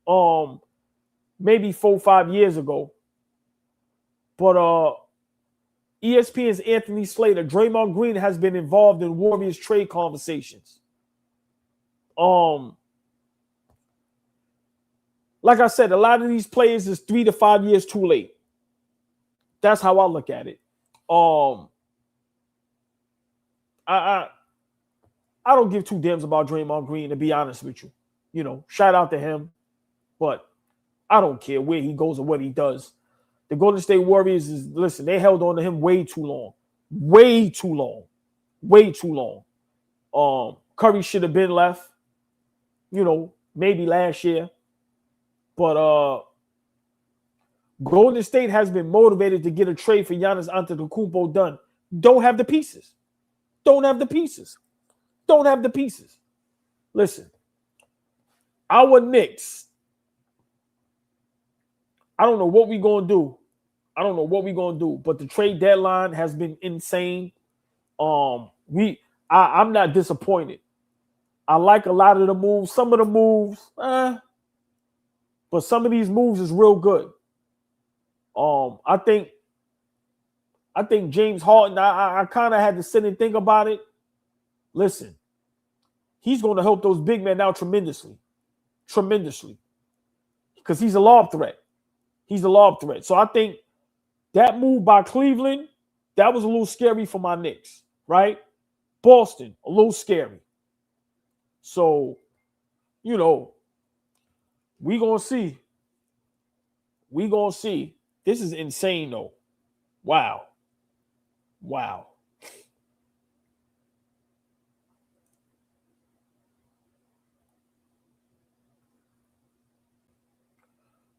Maybe 4-5 years ago. But ESPN's Anthony Slater, Draymond Green has been involved in Warriors trade conversations. Like I said, a lot of these players is 3 to 5 years too late. That's how I look at it. I don't give two damns about Draymond Green, to be honest with you. You know, shout out to him. But I don't care where he goes or what he does. The Golden State Warriors listen, they held on to him way too long. Way too long. Way too long. Curry should have been left, maybe last year. But Golden State has been motivated to get a trade for Giannis Antetokounmpo done. Don't have the pieces. Listen, our Knicks, I don't know what we're going to do. But the trade deadline has been insane. I'm not disappointed. I like a lot of the moves. Some of the moves, but some of these moves is real good. I think James Harden, I kind of had to sit and think about it. Listen, he's going to help those big men out tremendously. Because he's a lob threat. So I think that move by Cleveland, that was a little scary for my Knicks, right? Boston, a little scary. So, we going to see. This is insane, though. Wow.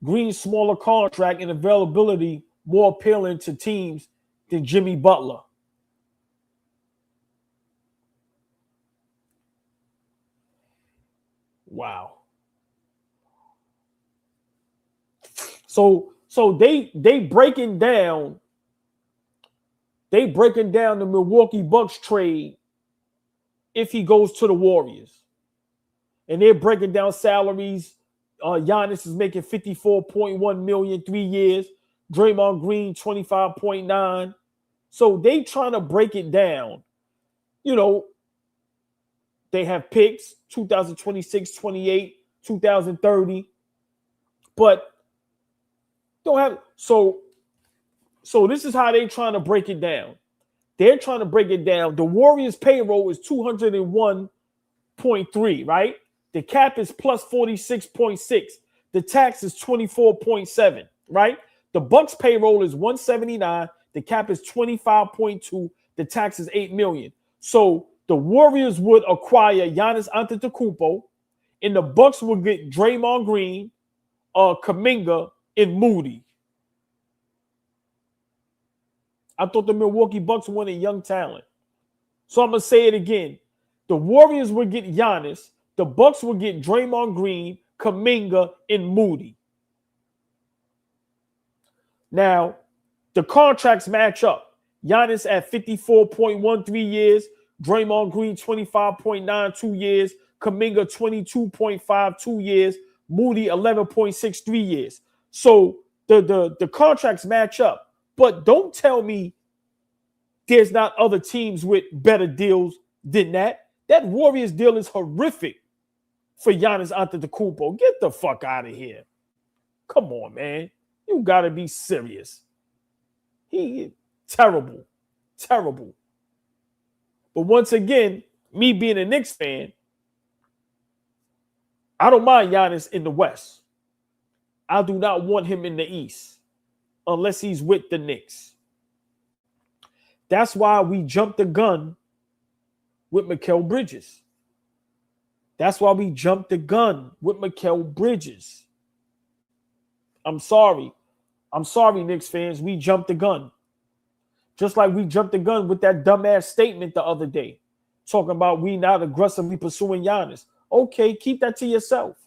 Green's smaller contract and availability more appealing to teams than Jimmy Butler. Wow. So they breaking down the Milwaukee Bucks trade if he goes to the Warriors. And they're breaking down salaries. Giannis is making $54.1 million 3 years. Draymond Green, $25.9. So they trying to break it down. They have picks, 2026, 28, 2030. But don't have so this is how they're trying to break it down. They're trying to break it down. The Warriors payroll is 201.3, right? The cap is plus 46.6. The tax is 24.7, right? The Bucks payroll is 179. The cap is 25.2. The tax is $8 million. So the Warriors would acquire Giannis Antetokounmpo, and the Bucks would get Draymond Green, Kuminga, and Moody. I thought the Milwaukee Bucks wanted young talent. So I'm going to say it again. The Warriors would get Giannis. The Bucks would get Draymond Green, Kuminga, and Moody. Now, the contracts match up. Giannis at 54.1 3 years. Draymond Green, 25.9 2 years. Kuminga, 22.5 2 years. Moody, 11.6 3 years. So the contracts match up. But don't tell me there's not other teams with better deals than that. That Warriors deal is horrific for Giannis Antetokounmpo. Get the fuck out of here. Come on, man. You got to be serious. He terrible. But once again, me being a Knicks fan, I don't mind Giannis in the West. I do not want him in the East unless he's with the Knicks. That's why we jumped the gun with Mikal Bridges. I'm sorry, Knicks fans. We jumped the gun. Just like we jumped the gun with that dumbass statement the other day, talking about we not aggressively pursuing Giannis. Okay, keep that to yourself.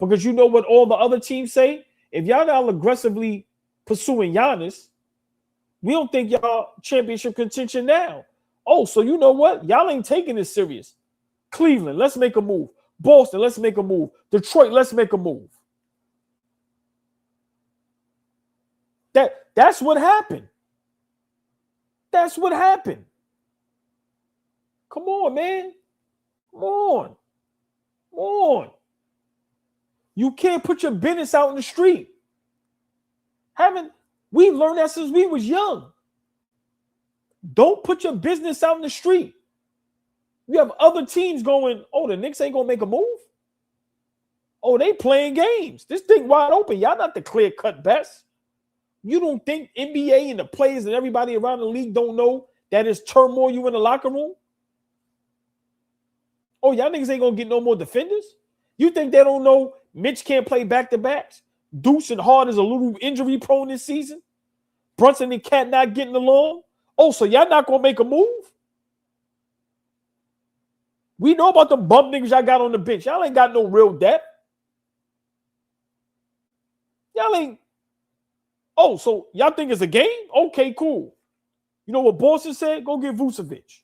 Because you know what all the other teams say? If y'all not aggressively pursuing Giannis, we don't think y'all championship contention now. Oh, so you know what? Y'all ain't taking this serious. Cleveland, let's make a move. Boston, let's make a move. Detroit, let's make a move. That's what happened. Come on, man. Come on. You can't put your business out in the street. We've learned that since we was young. Don't put your business out in the street. You have other teams going, oh, the Knicks ain't going to make a move? Oh, they playing games. This thing wide open. Y'all not the clear-cut best. You don't think NBA and the players and everybody around the league don't know that is turmoil you in the locker room? Oh, y'all niggas ain't going to get no more defenders? You think they don't know Mitch can't play back-to-backs? Deuce and Hart is a little injury-prone this season? Brunson and Cat not getting along? Oh, so y'all not going to make a move? We know about the bump niggas y'all got on the bench. Y'all ain't got no real depth. Y'all ain't. Oh, so y'all think it's a game? Okay, cool. You know what Boston said? Go get Vucevic.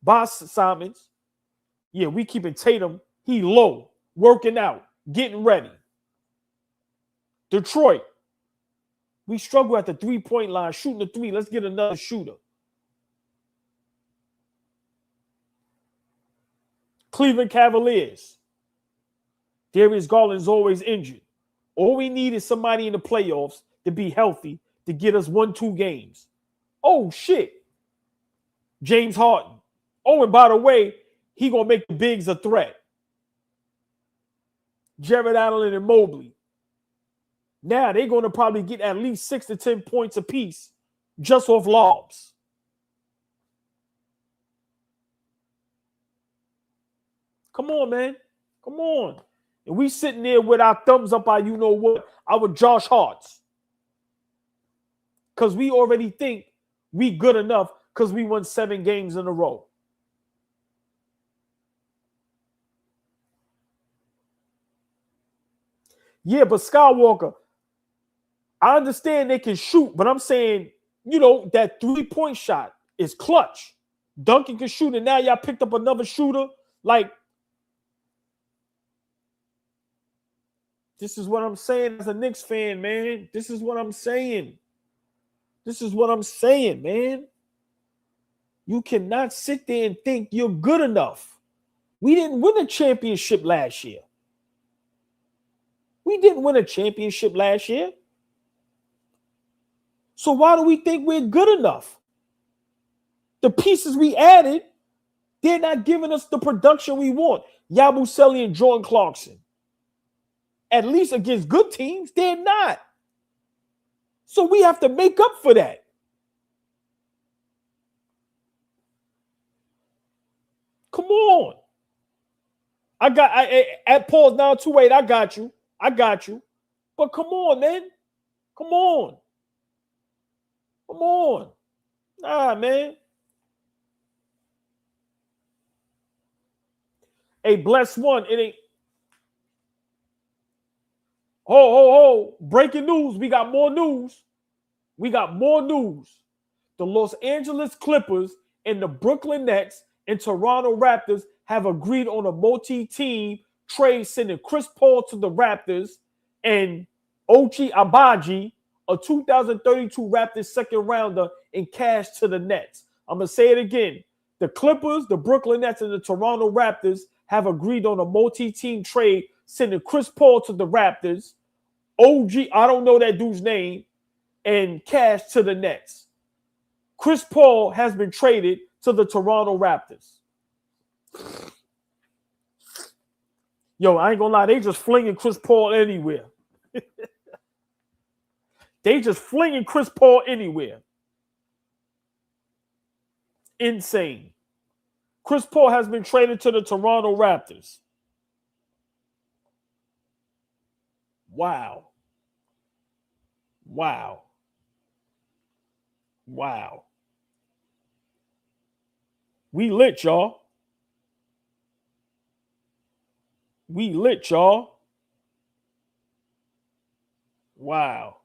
Boss Simons. Yeah, we keeping Tatum. He low, working out, getting ready. Detroit. We struggle at the three-point line, shooting the three. Let's get another shooter. Cleveland Cavaliers. Darius Garland's always injured. All we need is somebody in the playoffs to be healthy to get us 1-2 games. Oh, shit. James Harden. Oh, and by the way, he going to make the bigs a threat. Jared Allen and Mobley. Now they're going to probably get at least 6 to 10 points apiece just off lobs. Come on, man. Come on. And we sitting there with our thumbs up, our you know what, our Josh Harts. Because we already think we good enough because we won 7 games in a row. Yeah, but Skywalker, I understand they can shoot, but I'm saying, you know, that 3-point shot is clutch. Duncan can shoot, and now y'all picked up another shooter. Like, this is what I'm saying as a Knicks fan, man. This is what I'm saying. This is what I'm saying, man. You cannot sit there and think you're good enough. We didn't win a championship last year. We didn't win a championship last year. So why do we think we're good enough? The pieces we added, they're not giving us the production we want. Yabusele and Jordan Clarkson. At least against good teams, they're not. So we have to make up for that. Come on. At pause now 2-8. I got you. But come on, man. Come on. Nah, man. Hey, bless one. It ain't. Breaking news. We got more news. The Los Angeles Clippers and the Brooklyn Nets and Toronto Raptors have agreed on a multi-team trade sending Chris Paul to the Raptors and Ochai Agbaji, a 2032 Raptors second rounder, in cash to the Nets. I'm going to say it again. The Clippers, the Brooklyn Nets, and the Toronto Raptors have agreed on a multi-team trade sending Chris Paul to the Raptors, OG, I don't know that dude's name, and cash to the Nets. Chris Paul has been traded to the Toronto Raptors. Yo, I ain't gonna lie, they just flinging Chris Paul anywhere. Insane. Chris Paul has been traded to the Toronto Raptors. Wow. We lit, y'all. Wow.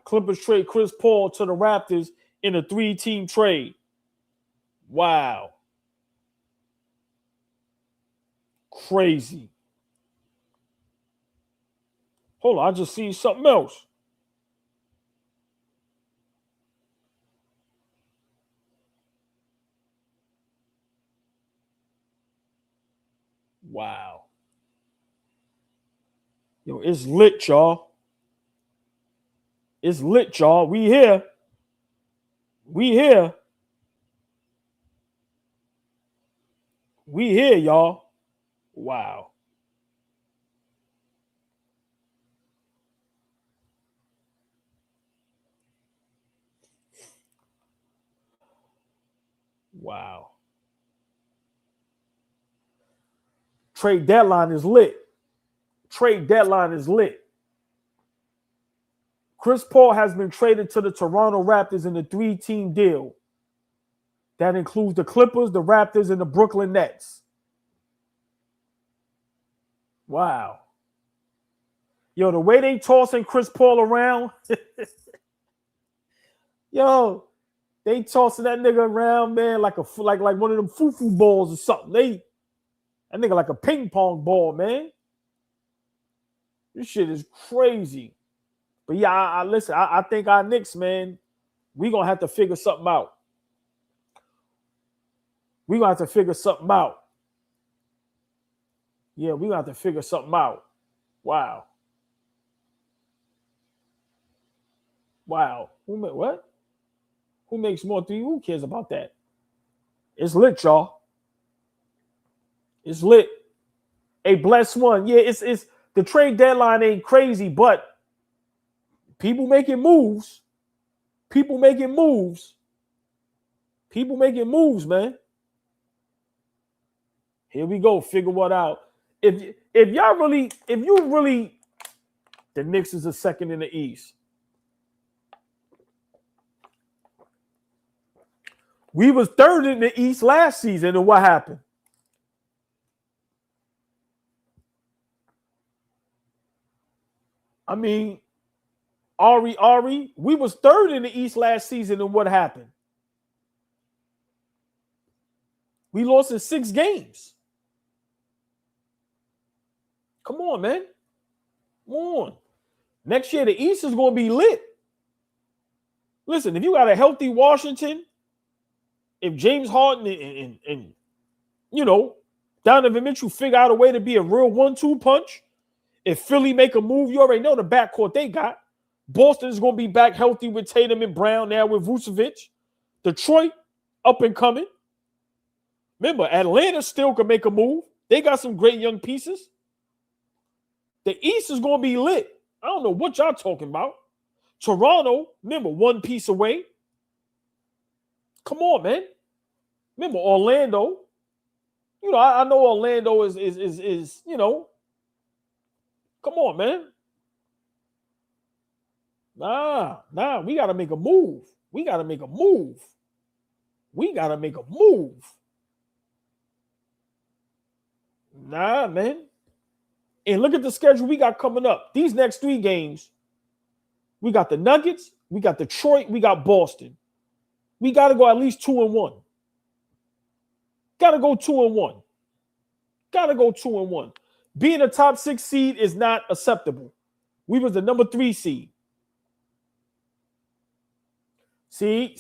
Clippers trade Chris Paul to the Raptors in a 3-team trade. Wow. Crazy. Hold on, I just seen something else. Wow. Yo, it's lit, y'all. We here. Y'all. Wow. Wow. Trade deadline is lit. Trade deadline is lit. Chris Paul has been traded to the Toronto Raptors in a 3-team deal. That includes the Clippers, the Raptors, and the Brooklyn Nets. Wow. Yo, the way they tossing Chris Paul around, yo, they tossing that nigga around, man, like one of them foo-foo balls or something. That nigga like a ping pong ball, man. This shit is crazy. But yeah, listen, I think our Knicks, man, we gonna have to figure something out. We gonna have to figure something out. Yeah, we gonna have to figure something out. Wow. Wow. What? Who makes more three? Who cares about that? It's lit, y'all. It's lit. A blessed one. Yeah, it's the trade deadline ain't crazy, but people making moves. People making moves. People making moves, man. Here we go. Figure what out. If you really, the Knicks is a second in the East. We was third in the East last season, and what happened? I mean, Ari, we was third in the East last season, and what happened? We lost in 6 games. Come on, man. Come on. Next year, the East is going to be lit. Listen, if you got a healthy Washington, if James Harden and you know, Donovan Mitchell figure out a way to be a real 1-2 punch, if Philly make a move, you already know the backcourt they got. Boston is going to be back healthy with Tatum and Brown now with Vucevic. Detroit, up and coming. Remember, Atlanta still can make a move. They got some great young pieces. The East is going to be lit. I don't know what y'all talking about. Toronto, remember, 1 piece away. Come on, man. Remember, Orlando. You know, I know Orlando is you know. Come on, man. Nah, we got to make a move. We got to make a move. We got to make a move. Nah, man. And look at the schedule we got coming up. These next 3 games, we got the Nuggets, we got Detroit, we got Boston. We got to go at least 2-1. Got to go 2-1. Got to go 2-1. Being a top 6 seed is not acceptable. We was the number 3 seed. See,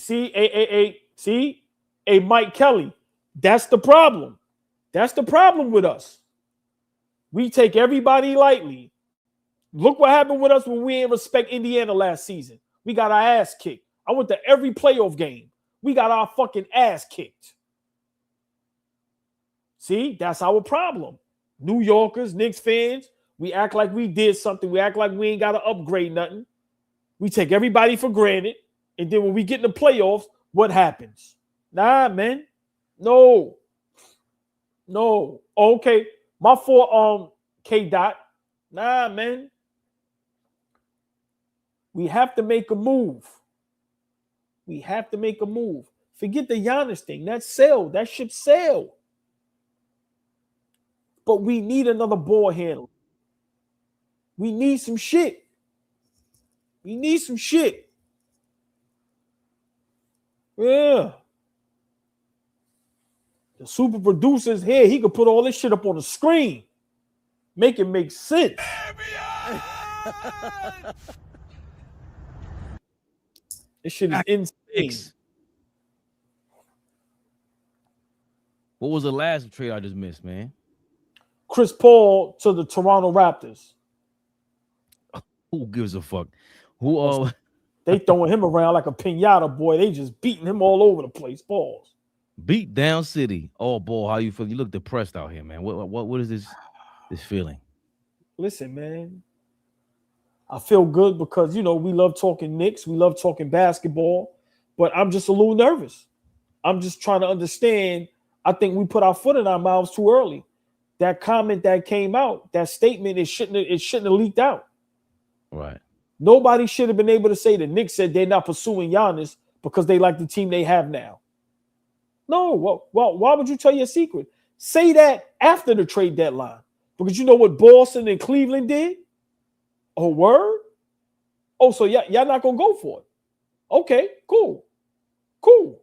Mike Kelly. That's the problem. That's the problem with us. We take everybody lightly. Look what happened with us when we didn't respect Indiana last season. We got our ass kicked. I went to every playoff game. We got our fucking ass kicked. See, that's our problem. New Yorkers, Knicks fans, we act like we did something. We act like we ain't got to upgrade nothing. We take everybody for granted. And then when we get in the playoffs, what happens? Nah, man. No. Okay. My fault, K-Dot. Nah, man. We have to make a move. We have to make a move. Forget the Giannis thing. That sailed. That ship sailed. But we need another ball handler. We need some shit. We need some shit. Yeah. The super producer's here. He could put all this shit up on the screen. Make it make sense. This shit is insane. What was the last trade I just missed, man? Chris Paul to the Toronto Raptors. Who gives a fuck? Who? They throwing him around like a piñata, boy. They just beating him all over the place. Balls. Beat down city. Oh, boy, how you feel? You look depressed out here, man. What is this feeling? Listen, man. I feel good because, you know, we love talking Knicks. We love talking basketball. But I'm just a little nervous. I'm just trying to understand. I think we put our foot in our mouths too early. That comment that came out, that statement, it shouldn't have leaked out. Right. Nobody should have been able to say the Knicks said they're not pursuing Giannis because they like the team they have now. No, well, why would you tell your secret? Say that after the trade deadline. Because you know what Boston and Cleveland did? Oh, word? Oh, so y'all not going to go for it. Okay, cool. Cool.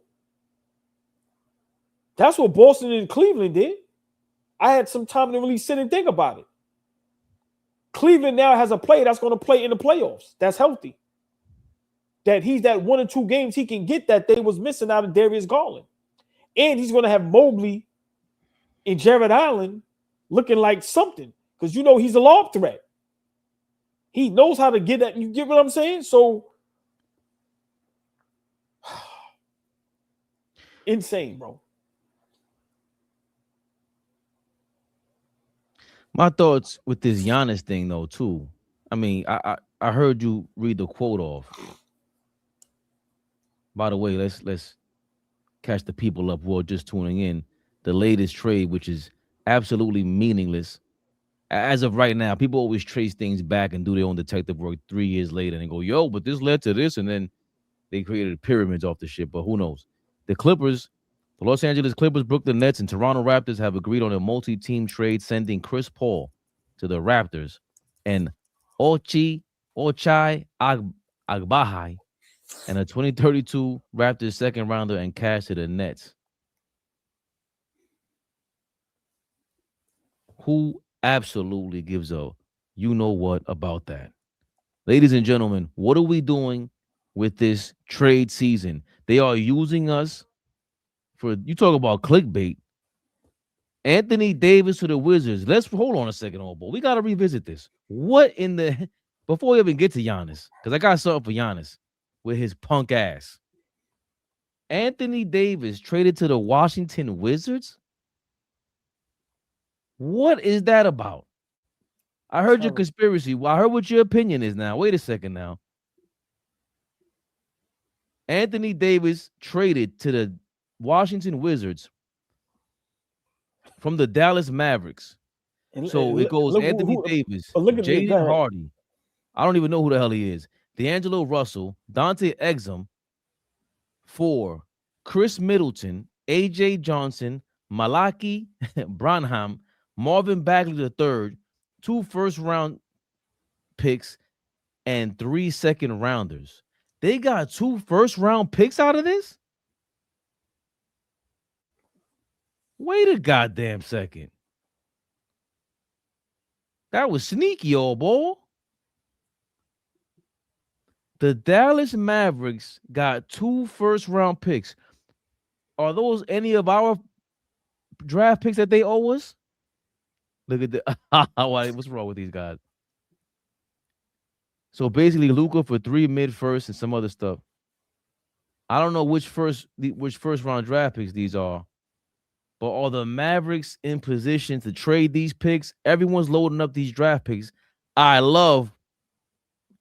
That's what Boston and Cleveland did. I had some time to really sit and think about it. Cleveland now has a player that's going to play in the playoffs. That's healthy. That he's that 1 or 2 games he can get that they was missing out of Darius Garland. And he's going to have Mobley and Jared Allen looking like something because you know he's a lob threat. He knows how to get that. You get what I'm saying? So insane, bro. My thoughts with this Giannis thing, though, too. I mean, I heard you read the quote off. By the way, let's catch the people up who are just tuning in. The latest trade, which is absolutely meaningless as of right now. People always trace things back and do their own detective work 3 years later and go, "Yo, but this led to this," and then they created pyramids off the shit. But who knows? The Los Angeles Clippers, Brooklyn Nets, and Toronto Raptors have agreed on a multi-team trade, sending Chris Paul to the Raptors and Ochai Agbahai and a 2032 Raptors second rounder and cash to the Nets. Who absolutely gives a you know what about that? Ladies and gentlemen, what are we doing with this trade season? They are using us for, you talk about clickbait. Anthony Davis to the Wizards. Let's hold on a second, old boy. We got to revisit this. What in the, before we even get to Giannis, because I got something for Giannis with his punk ass. Anthony Davis traded to the Washington Wizards? What is that about? I heard your conspiracy. Well, I heard what your opinion is now. Wait a second now. Anthony Davis traded to the Washington Wizards from the Dallas Mavericks. So it goes Anthony Davis, Jaden Hardy. I don't even know who the hell he is. D'Angelo Russell, Dante Exum for Chris Middleton, AJ Johnson, Malaki Branham, Marvin Bagley III, 2 first-round picks, and 3 second-rounders. They got 2 first-round picks out of this? Wait a goddamn second. That was sneaky, old boy. The Dallas Mavericks got 2 first-round picks. Are those any of our draft picks that they owe us? Look at the what's wrong with these guys? So basically, Luka for 3 mid-first and some other stuff. I don't know which first-round draft picks these are, but are the Mavericks in position to trade these picks? Everyone's loading up these draft picks. I love,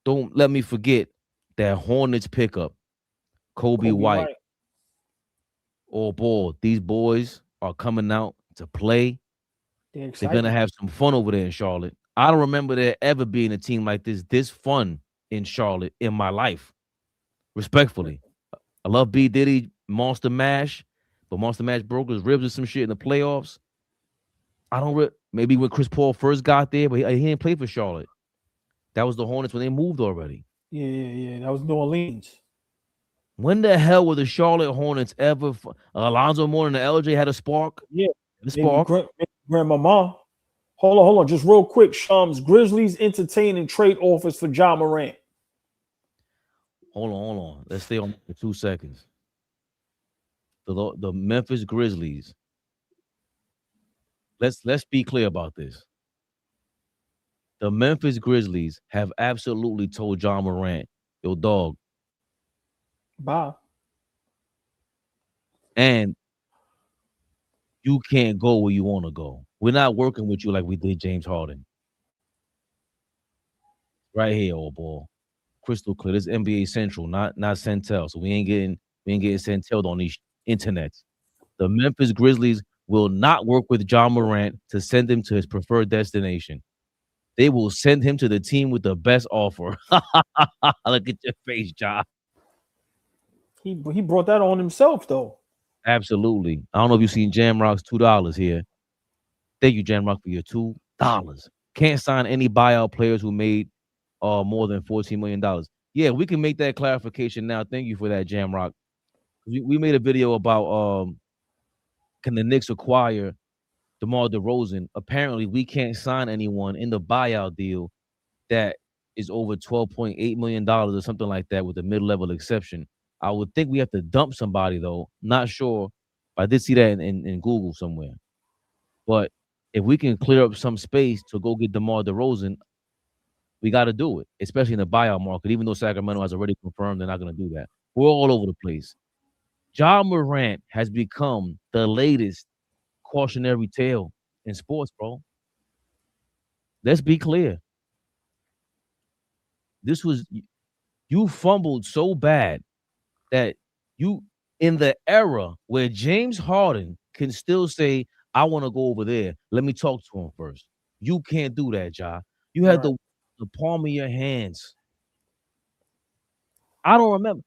don't let me forget, that Hornets pickup, Kobe White. Oh, boy, these boys are coming out to play. They're going to have some fun over there in Charlotte. I don't remember there ever being a team like this fun in Charlotte in my life. Respectfully. I love B. Diddy, Monster Mash, but Monster Mash broke his ribs or some shit in the playoffs. I don't maybe when Chris Paul first got there, but he didn't play for Charlotte. That was the Hornets when they moved already. Yeah. That was New Orleans. When the hell were the Charlotte Hornets ever? Alonzo Mourning and LJ had a spark. Yeah, the spark. Grandmama. Hold on, just real quick. Shams, Grizzlies entertaining trade offers for Ja Morant. Hold on. Let's stay on for 2 seconds. The Memphis Grizzlies. Let's be clear about this. The Memphis Grizzlies have absolutely told Ja Morant, yo, dog. Bye. And you can't go where you want to go. We're not working with you like we did James Harden. Right here, old boy. Crystal clear. This NBA Central, not Centel. So we ain't getting Centelled on these. internet. The Memphis Grizzlies will not work with John Morant to send him to his preferred destination. They will send him to the team with the best offer. Look at your face, John. He brought that on himself, though. Absolutely. I don't know if you've seen Jamrock's $2 here. Thank you, Jamrock, for your $2. Can't sign any buyout players who made more than $14 million. Yeah, we can make that clarification now. Thank you for that, Jamrock. We made a video about can the Knicks acquire DeMar DeRozan? Apparently, we can't sign anyone in the buyout deal that is over $12.8 million or something like that with a mid-level exception. I would think we have to dump somebody, though. Not sure. I did see that in Google somewhere. But if we can clear up some space to go get DeMar DeRozan, we got to do it, especially in the buyout market. Even though Sacramento has already confirmed they're not going to do that. We're all over the place. John Morant has become the latest cautionary tale in sports, bro. Let's be clear. You fumbled so bad that you, in the era where James Harden can still say, I want to go over there. Let me talk to him first. You can't do that, Ja. You had the palm of your hands. I don't remember.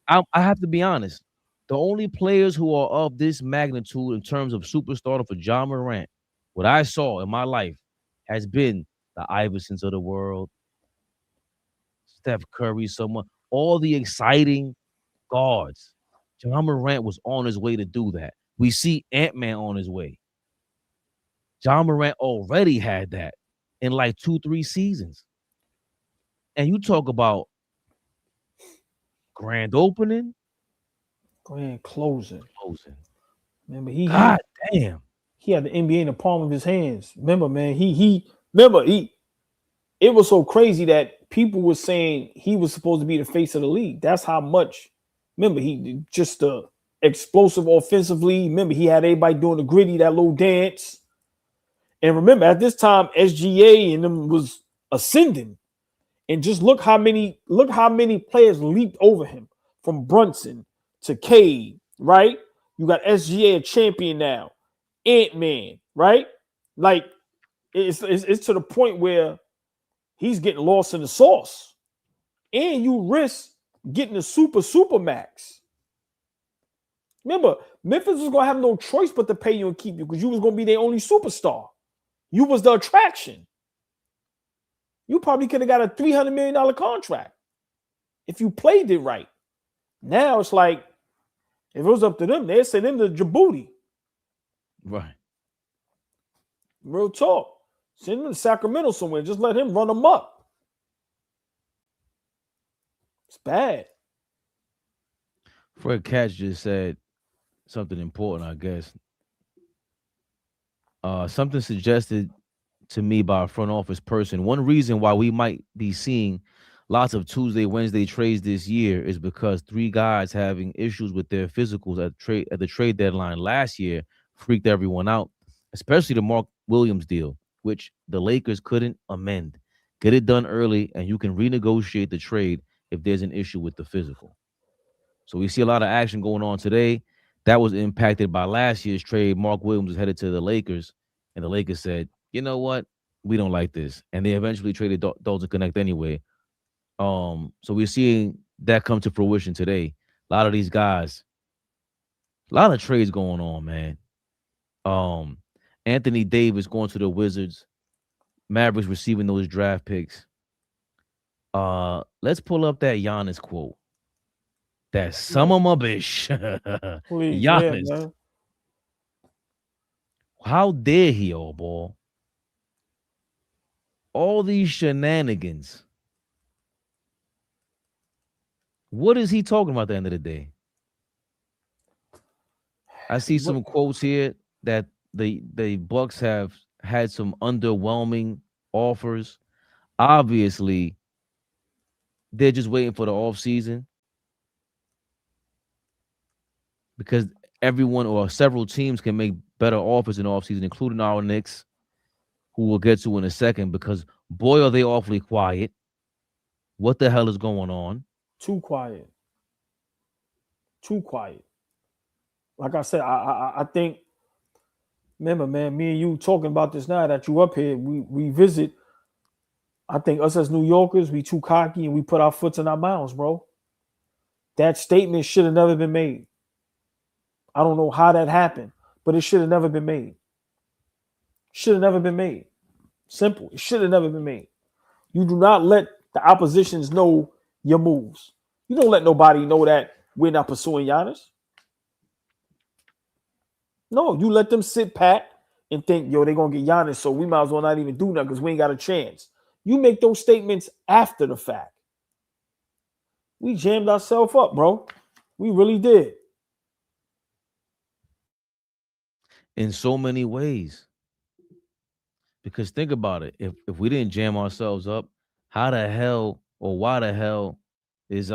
I have to be honest. The only players who are of this magnitude in terms of superstar for John Morant, what I saw in my life has been the Iversons of the world, Steph Curry, someone, all the exciting guards. John Morant was on his way to do that. We see Ant-Man on his way. John Morant already had that in like 2-3 seasons. And you talk about grand opening, grand closing. Remember, God damn. He had the NBA in the palm of his hands. Remember, man, it was so crazy that people were saying he was supposed to be the face of the league. That's how much. Remember, he just explosive offensively. Remember, he had everybody doing the gritty, that little dance. And remember, at this time, SGA and them was ascending. And just look how many players leaped over him, from Brunson to Cade, right? You got SGA, a champion now. Ant-Man, right? Like, it's to the point where he's getting lost in the sauce. And you risk getting a super max. Remember, Memphis was going to have no choice but to pay you and keep you because you was going to be their only superstar. You was the attraction. You probably could have got a $300 million contract if you played it right. Now it's like, if it was up to them, they'd send him to Djibouti. Right. Real talk. Send him to Sacramento somewhere. Just let him run them up. It's bad. Fred Katz just said something important, I guess. Something suggested to me by a front office person. One reason why we might be seeing lots of Tuesday, Wednesday trades this year is because 3 guys having issues with their physicals at the trade deadline last year freaked everyone out, especially the Mark Williams deal, which the Lakers couldn't amend. Get it done early, and you can renegotiate the trade if there's an issue with the physical. So we see a lot of action going on today. That was impacted by last year's trade. Mark Williams was headed to the Lakers, and the Lakers said, you know what? We don't like this. And they eventually traded Dalton Connect anyway. So we're seeing that come to fruition today. A lot of these guys, a lot of trades going on, man. Anthony Davis going to the Wizards. Mavericks receiving those draft picks. Let's pull up that Giannis quote. That some of my bitch. Please, Giannis. yeah, man. How dare he, AllBall? All these shenanigans. What is he talking about at the end of the day? I see some quotes here that the Bucks have had some underwhelming offers. Obviously, they're just waiting for the offseason because everyone or several teams can make better offers in the offseason, including our Knicks, who we'll get to in a second, because boy, are they awfully quiet. What the hell is going on? Too quiet. Too quiet. Like I said, I think. Remember, man, me and you talking about this now that you up here. We visit. I think us as New Yorkers, we too cocky and we put our foots in our mouths, bro. That statement should have never been made. I don't know how that happened, but it should have never been made. Should have never been made. Simple. It should have never been made. You do not let the oppositions know your moves. You don't let nobody know that we're not pursuing Giannis. No, you let them sit pat and think, yo, they're going to get Giannis, so we might as well not even do nothing because we ain't got a chance. You make those statements after the fact. We jammed ourselves up, bro. We really did. In so many ways. Because think about it. If we didn't jam ourselves up, how the hell or why the hell is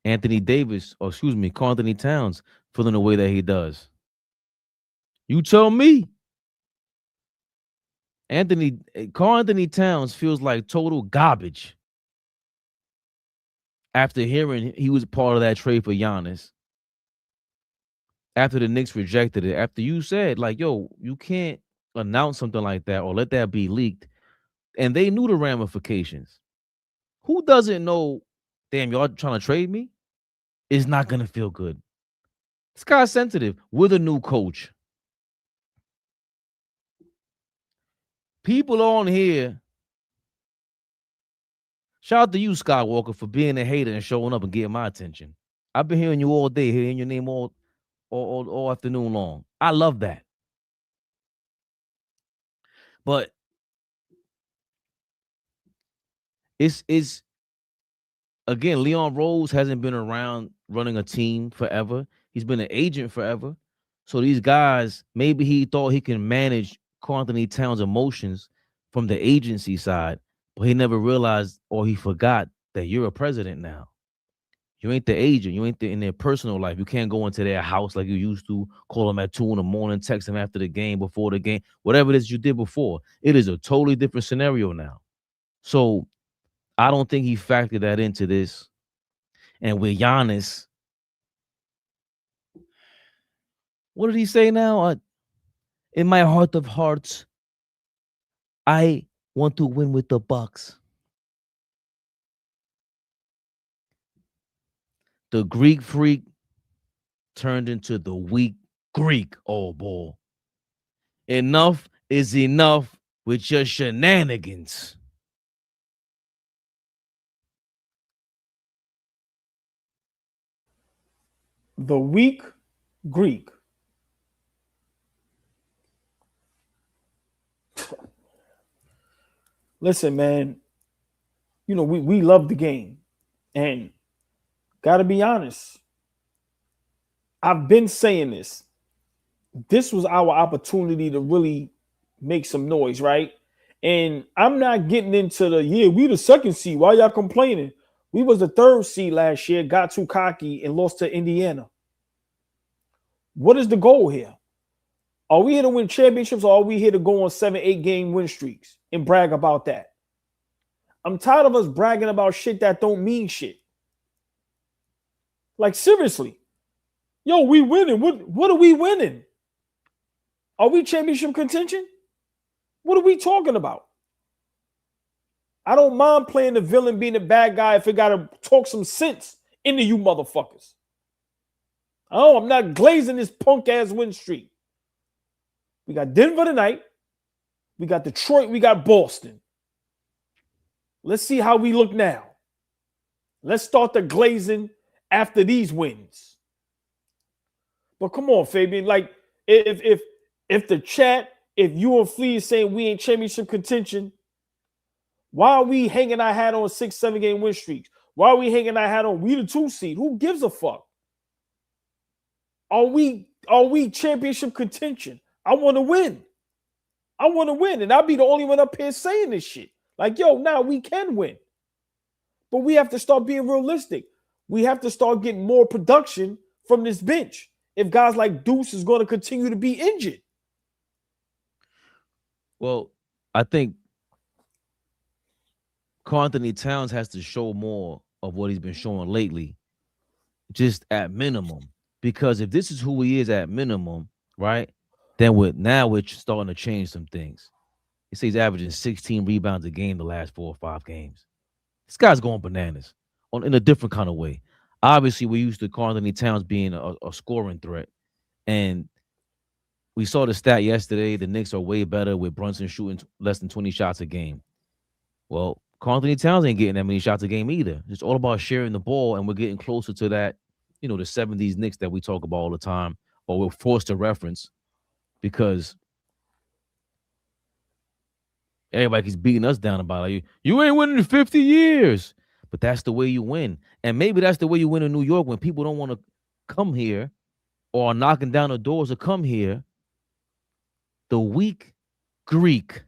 Anthony Davis, or excuse me, Karl Anthony Towns feeling the way that he does? You tell me. Karl Anthony Towns feels like total garbage after hearing he was part of that trade for Giannis. After the Knicks rejected it, after you said, like, yo, you can't announce something like that or let that be leaked. And they knew the ramifications. Who doesn't know, damn, y'all trying to trade me? It's not going to feel good. This guy's sensitive. With a new coach. People on here, shout out to you, Skywalker, for being a hater and showing up and getting my attention. I've been hearing you all day, hearing your name all afternoon long. I love that. But it's again, Leon Rose hasn't been around running a team forever. He's been an agent forever. So these guys, maybe he thought he can manage Karl Anthony Towns' emotions from the agency side, but he never realized or he forgot that you're a president now. You ain't the agent. You ain't in their personal life. You can't go into their house like you used to, call them at 2 a.m, text them after the game, before the game, whatever it is you did before. It is a totally different scenario now. So I don't think he factored that into this. And with Giannis, what did he say now? In my heart of hearts, I want to win with the Bucks. The Greek freak turned into the weak Greek old boy. Enough is enough with your shenanigans. The weak Greek. Listen, man, you know, we love the game. And gotta be honest, I've been saying this. This was our opportunity to really make some noise, right? And I'm not getting into we the second seed. Why y'all complaining? We was the third seed last year, got too cocky and lost to Indiana. What is the goal here? Are we here to win championships, or are we here to go on 7-8 game win streaks and brag about that? I'm tired of us bragging about shit that don't mean shit. Like, seriously. Yo, we winning. What are we winning? Are we championship contention? What are we talking about? I don't mind playing the villain, being the bad guy, if it got to talk some sense into you motherfuckers. Oh, I'm not glazing this punk ass win streak. We got Denver tonight. We got Detroit. We got Boston. Let's see how we look now. Let's start the glazing after these wins. But come on, Fabian. Like, if the chat, if you and Flea is saying we ain't championship contention, why are we hanging our hat on 6-7 game win streaks? Why are we hanging our hat on we the 2 seed? Who gives a fuck? Are we championship contention? I want to win. I want to win. And I'll be the only one up here saying this shit. Like, yo, now we can win. But we have to start being realistic. We have to start getting more production from this bench if guys like Deuce is going to continue to be injured. Well, I think Karl Anthony Towns has to show more of what he's been showing lately, just at minimum. Because if this is who he is at minimum, right? Then we're starting to change some things. He says he's averaging 16 rebounds a game the last 4 or 5 games. This guy's going bananas in a different kind of way. Obviously, we're used to Karl Anthony Towns being a scoring threat. And we saw the stat yesterday. The Knicks are way better with Brunson shooting less than 20 shots a game. Well, Karl Anthony Towns ain't getting that many shots a game either. It's all about sharing the ball, and we're getting closer to that, the 70s Knicks that we talk about all the time, or we're forced to reference because everybody keeps beating us down about it. You ain't winning in 50 years. But that's the way you win. And maybe that's the way you win in New York when people don't want to come here or are knocking down the doors to come here. The weak Greek.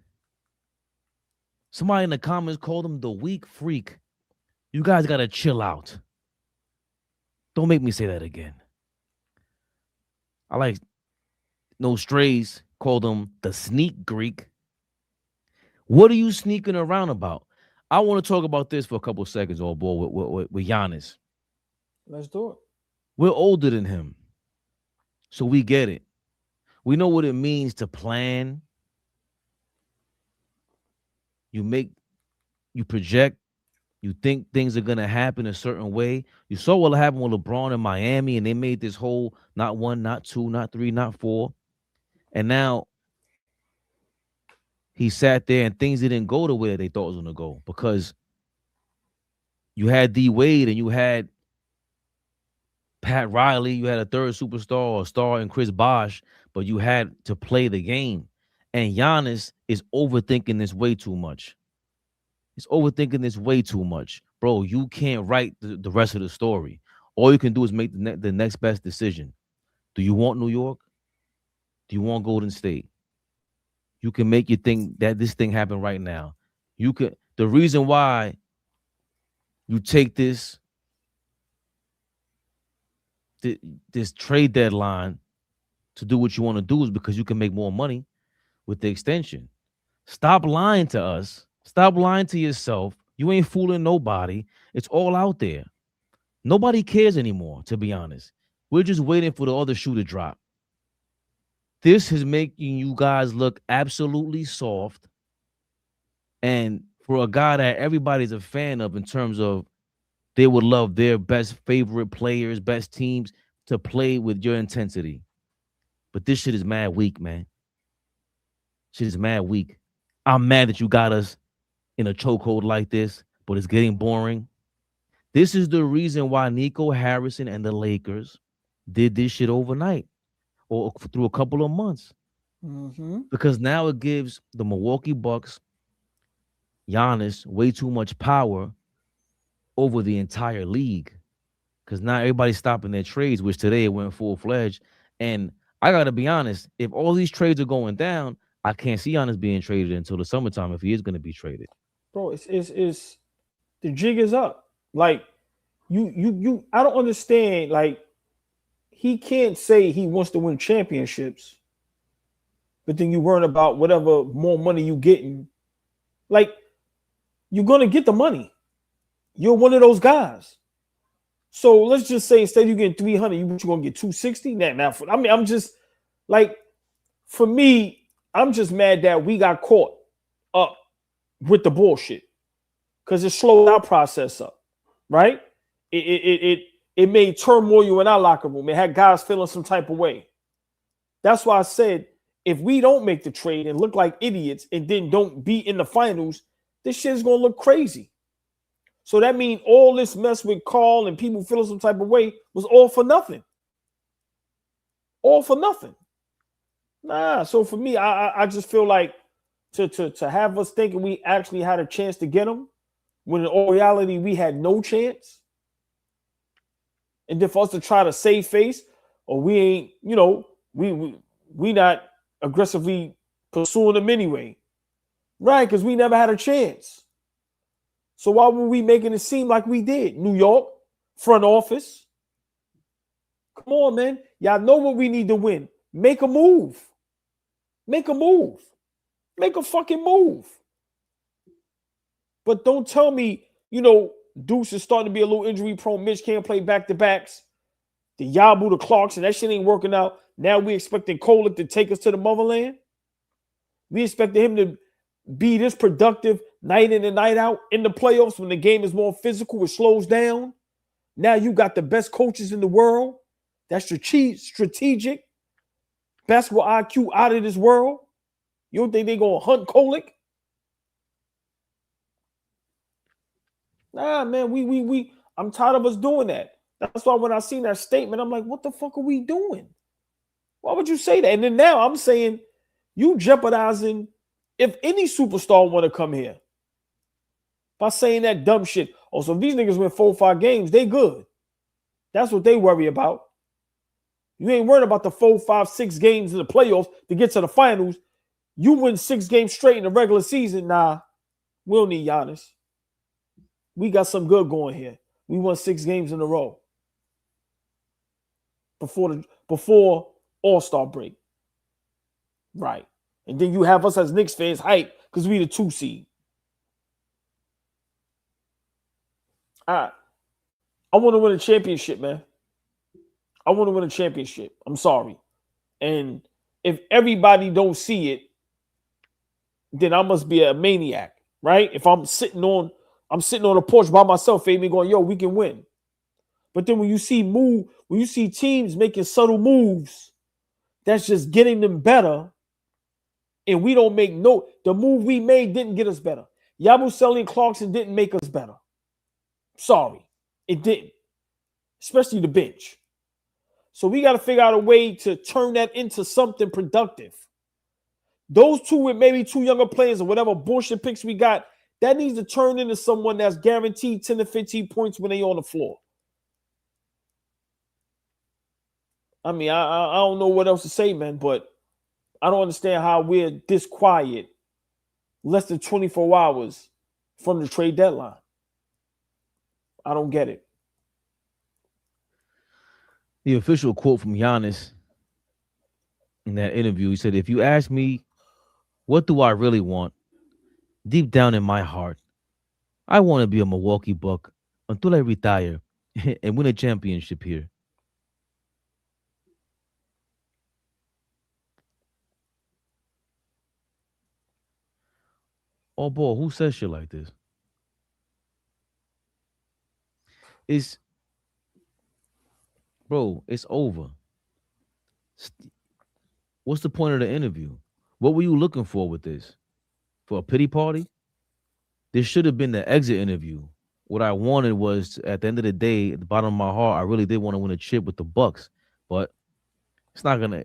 Somebody in the comments called him the weak freak. You guys got to chill out. Don't make me say that again. I like No Strays called him the sneak Greek. What are you sneaking around about? I want to talk about this for a couple of seconds, AllBall, with Giannis. Let's do it. We're older than him, so we get it. We know what it means to plan. You project, you think things are going to happen a certain way. You saw what happened with LeBron in Miami, and they made this whole not 1, not 2, not 3, not 4. And now he sat there and things didn't go the way they thought it was going to go because you had D Wade and you had Pat Riley, you had a third superstar or star in Chris Bosh, but you had to play the game. And Giannis is overthinking this way too much. He's overthinking this way too much. Bro, you can't write the rest of the story. All you can do is make the next best decision. Do you want New York? Do you want Golden State? You can make your thing that this thing happen right now. The reason why you take this trade deadline to do what you want to do is because you can make more money with the extension. Stop lying to us. Stop lying to yourself. You ain't fooling nobody. It's all out there. Nobody cares anymore, to be honest. We're just waiting for the other shoe to drop. This is making you guys look absolutely soft. And for a guy that everybody's a fan of in terms of they would love their best favorite players, best teams to play with your intensity. But this shit is mad weak, man. Shit is mad weak. I'm mad that you got us in a chokehold like this, but it's getting boring. This is the reason why Nico Harrison and the Lakers did this shit overnight or through a couple of months. Mm-hmm. Because now it gives the Milwaukee Bucks, Giannis, way too much power over the entire league. Because now everybody's stopping their trades, which today it went full-fledged. And I got to be honest, if all these trades are going down, I can't see Giannis being traded until the summertime if he is going to be traded. Bro, it's the jig is up. Like, you I don't understand. Like, he can't say he wants to win championships, but then you worrying about whatever more money you getting. Like, you're gonna get the money. You're one of those guys. So let's just say instead of you getting 300, you're gonna get 260. Now, I'm just like, for me, I'm just mad that we got caught up with the bullshit because it slowed our process up, right? It made turmoil in our locker room. It had guys feeling some type of way. That's why I said, if we don't make the trade and look like idiots and then don't be in the finals, this shit is going to look crazy. So that means all this mess with Karl and people feeling some type of way was all for nothing. All for nothing. Nah, so for me, I just feel like to have us thinking we actually had a chance to get him, when in all reality we had no chance. And then for us to try to save face, or we ain't, we not aggressively pursuing them anyway. Right, because we never had a chance. So why were we making it seem like we did? New York, front office. Come on, man. Y'all know what we need to win. Make a move. Make a move. Make a fucking move. But don't tell me, Deuce is starting to be a little injury prone. Mitch can't play back-to-backs. the Yabu, the Clarks, and that shit ain't working out. Now we expecting Kolek to take us to the motherland. We expected him to be this productive night in and night out in the playoffs when the game is more physical, it slows down. Now you got the best coaches in the world. That's strategic. Basketball IQ out of this world. You don't think they're going to hunt Kolek? Nah, man, I'm tired of us doing that. That's why when I seen that statement, I'm like, what the fuck are we doing? Why would you say that? And then now I'm saying you jeopardizing if any superstar want to come here by saying that dumb shit. Oh, so if these niggas win 4 or 5 games, they good. That's what they worry about. You ain't worried about the 4, 5, 6 games in the playoffs to get to the finals. You win 6 games straight in the regular season. Nah, we don't need Giannis. We got some good going here. We won 6 games in a row before All-Star break. Right. And then you have us as Knicks fans hype because we the 2 seed. I want to win a championship, man. I want to win a championship. I'm sorry. And if everybody don't see it, then I must be a maniac, right? If I'm sitting on a porch by myself, Fabian, going, yo, we can win. But then when you see teams making subtle moves, that's just getting them better. And we don't make the move we made didn't get us better. Yabusele and Clarkson didn't make us better. Sorry, it didn't. Especially the bench. So we got to figure out a way to turn that into something productive. Those two with maybe 2 younger players or whatever bullshit picks we got, that needs to turn into someone that's guaranteed 10 to 15 points when they on the floor. I mean, I don't know what else to say, man, but I don't understand how we're this quiet less than 24 hours from the trade deadline. I don't get it. The official quote from Giannis in that interview, he said, if you ask me, what do I really want? Deep down in my heart, I want to be a Milwaukee Buck until I retire and win a championship here. Oh, boy, who says shit like this? Bro, it's over. What's the point of the interview? What were you looking for with this? For a pity party? This should have been the exit interview. What I wanted was, at the end of the day, at the bottom of my heart, I really did want to win a chip with the Bucks, but it's not gonna.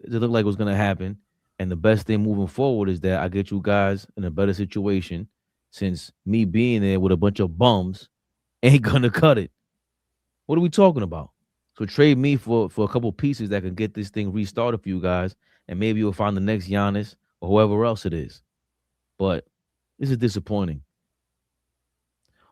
It looked like it was gonna happen. And the best thing moving forward is that I get you guys in a better situation, since me being there with a bunch of bums ain't gonna cut it. What are we talking about? So trade me for a couple pieces that can get this thing restarted for you guys, and maybe you'll find the next Giannis or whoever else it is. But this is disappointing.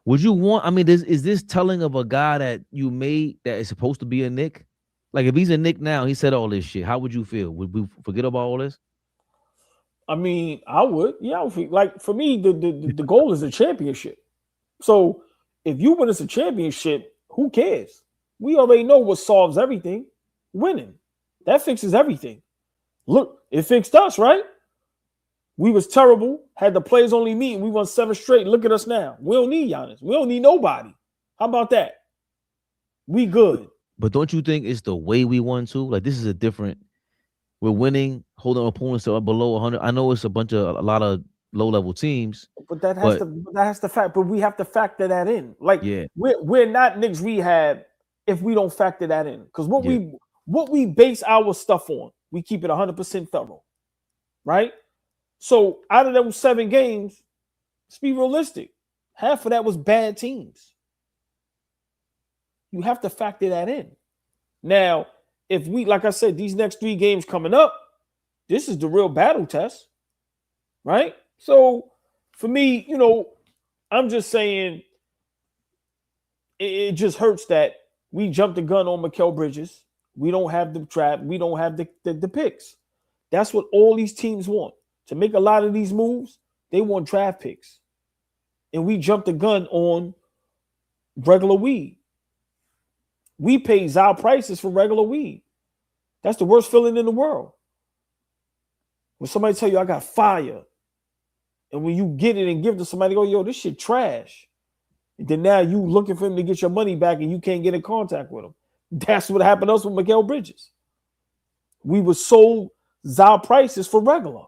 Would you want? I mean, is this telling of a guy that you made that is supposed to be a Knick? Like, if he's a Knick now, he said all this shit. How would you feel? Would we forget about all this? I mean, I would. Yeah, I would feel, like, for me, the goal is a championship. So if you win us a championship, who cares? We already know what solves everything. Winning. That fixes everything. Look, it fixed us, right? We was terrible, had the players only meeting. We won 7 straight. Look at us now. We don't need Giannis. We don't need nobody. How about that? We good. But don't you think it's the way we won too? Like, this is a different. We're winning, holding opponents to below 100. I know it's a lot of low-level teams. But that has to fact. But we have to factor that in. Like, yeah, we're not Knicks rehab if we don't factor that in. Because what we base our stuff on, we keep it 100% thorough, right? So out of those 7 games, let's be realistic. Half of that was bad teams. You have to factor that in. Now, if we, like I said, these next 3 games coming up, this is the real battle test, right? So for me, I'm just saying it just hurts that we jumped the gun on Mikal Bridges. We don't have the trap. We don't have the picks. That's what all these teams want. To make a lot of these moves, they want draft picks. And we jumped the gun on regular weed. We pay Zal prices for regular weed. That's the worst feeling in the world. When somebody tell you I got fire, and when you get it and give it to somebody, go, yo, this shit trash. And then now you looking for him to get your money back and you can't get in contact with him. That's what happened to us with Mikal Bridges. We were sold Zal prices for regular.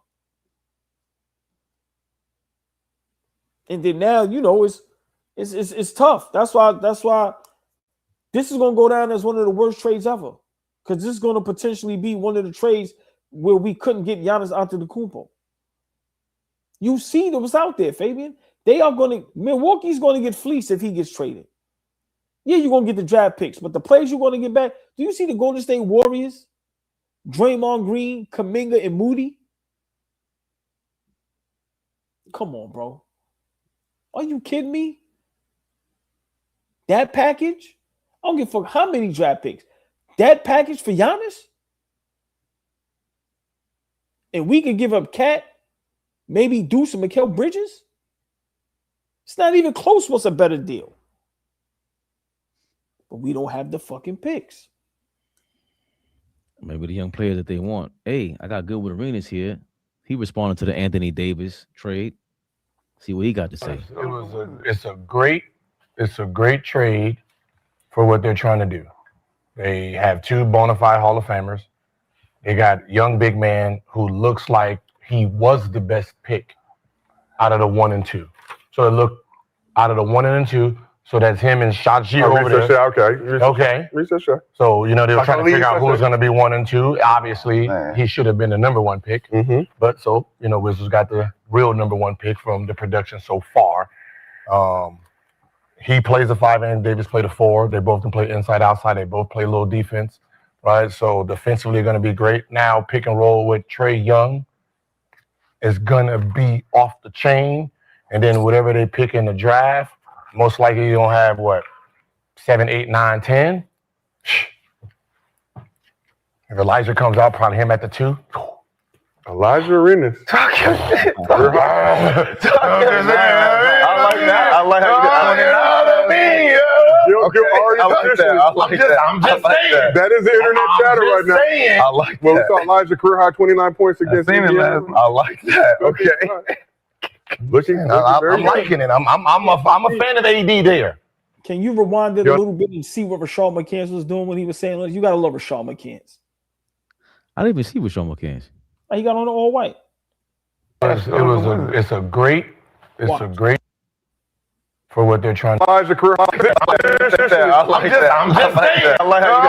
And then now, you know, it's tough. That's why this is gonna go down as one of the worst trades ever. Because this is gonna potentially be one of the trades where we couldn't get Giannis Antetokounmpo. You see what's out there, Fabian. Milwaukee's gonna get fleeced if he gets traded. Yeah, you're gonna get the draft picks, but the players you're gonna get back. Do you see the Golden State Warriors? Draymond Green, Kuminga, and Moody? Come on, bro. Are you kidding me? That package? I don't give a fuck how many draft picks. That package for Giannis? And we could give up Cat, maybe Deuce and Mikal Bridges? It's not even close what's a better deal. But we don't have the fucking picks. Maybe the young players that they want. Hey, I got Goodwood Arenas here. He responded to the Anthony Davis trade. See what he got to say. It's a great trade for what they're trying to do. They have two bona fide Hall of Famers. They got young big man who looks like he was the best pick out of the 1 and 2. So it looked out of the 1 and 2. So that's him and Shaji over there. Okay. So, you know, they were trying to figure out who was going to be 1 and 2. Obviously, he should have been the number 1 pick. Mm-hmm. But so, you know, Wizards got the real number 1 pick from the production so far. He plays a 5 and Davis played a 4. They both can play inside, outside. They both play a little defense, right? So defensively, going to be great. Now, pick and roll with Trae Young is going to be off the chain. And then whatever they pick in the draft, most likely you don't have, 7, 8, 9, 10. If Elijah comes out, probably him at the 2. Elijah Arenas. Talk your shit. I like that. I like how I'm just saying. That is the internet chatter right now. I like Well, we that. saw Elijah career high 29 points against Indiana. I like that. Okay. I'm liking it. I'm a fan of AD there. Can you rewind it a little bit and see what Rashad McCants was doing when he was saying, you got to love Rashad McCants. I didn't even see Rashad McCants. He got on the all white. It's a great for what they're trying to do. Elijah career high. I'm just saying. I like how